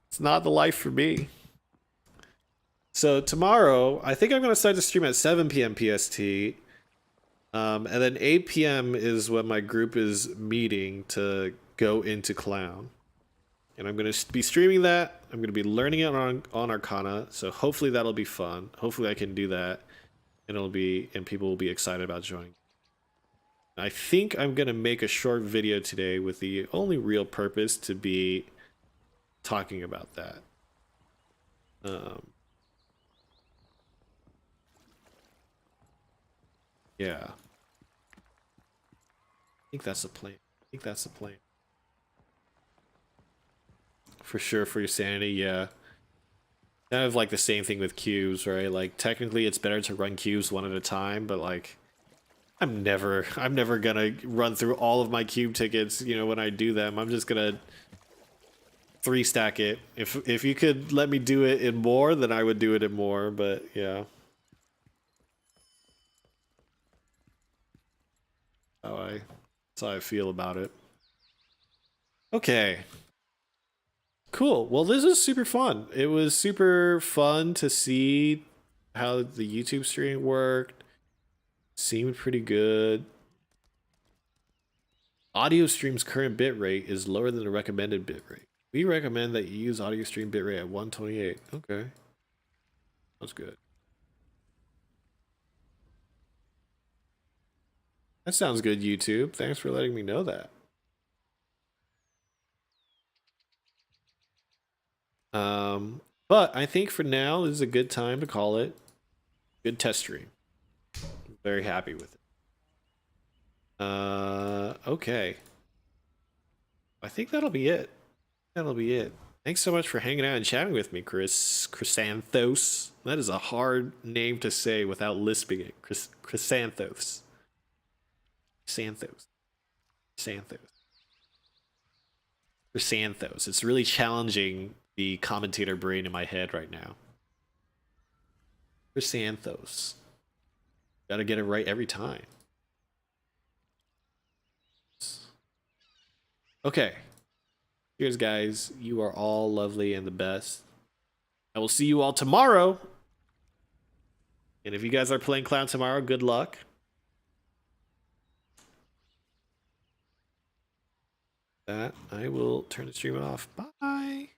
It's not the life for me. So tomorrow, I think I'm gonna start the stream at 7 p.m. PST. And then 8 p.m. is when my group is meeting to go into Clown. And I'm going to be streaming that. I'm going to be learning it on Arcana. So hopefully that'll be fun. Hopefully I can do that. And people will be excited about joining. I think I'm going to make a short video today with the only real purpose to be talking about that. Yeah. I think that's the plan. For sure, for your sanity, yeah. Kind of like the same thing with cubes, right? Like technically it's better to run cubes one at a time, but like I'm never gonna run through all of my cube tickets, you know, when I do them. I'm just gonna 3-stack it. If you could let me do it in more, then I would do it in more, but yeah. That's how I feel about it. Okay. Cool. Well, this is super fun. It was super fun to see how the YouTube stream worked. Seemed pretty good. Audio stream's current bitrate is lower than the recommended bitrate. We recommend that you use audio stream bitrate at 128. Okay. That's good. That sounds good, YouTube. Thanks for letting me know that. But I think for now, this is a good time to call it. Good test stream. I'm very happy with it. Okay. I think that'll be it. Thanks so much for hanging out and chatting with me, Chrysanthos. That is a hard name to say without lisping it. Chrysanthos. Santhos. It's really challenging the commentator brain in my head right now. Chrysanthos. Gotta get it right every time. Okay. Cheers, guys. You are all lovely and the best. I will see you all tomorrow. And if you guys are playing Clown tomorrow, good luck. That I will turn the stream off. Bye.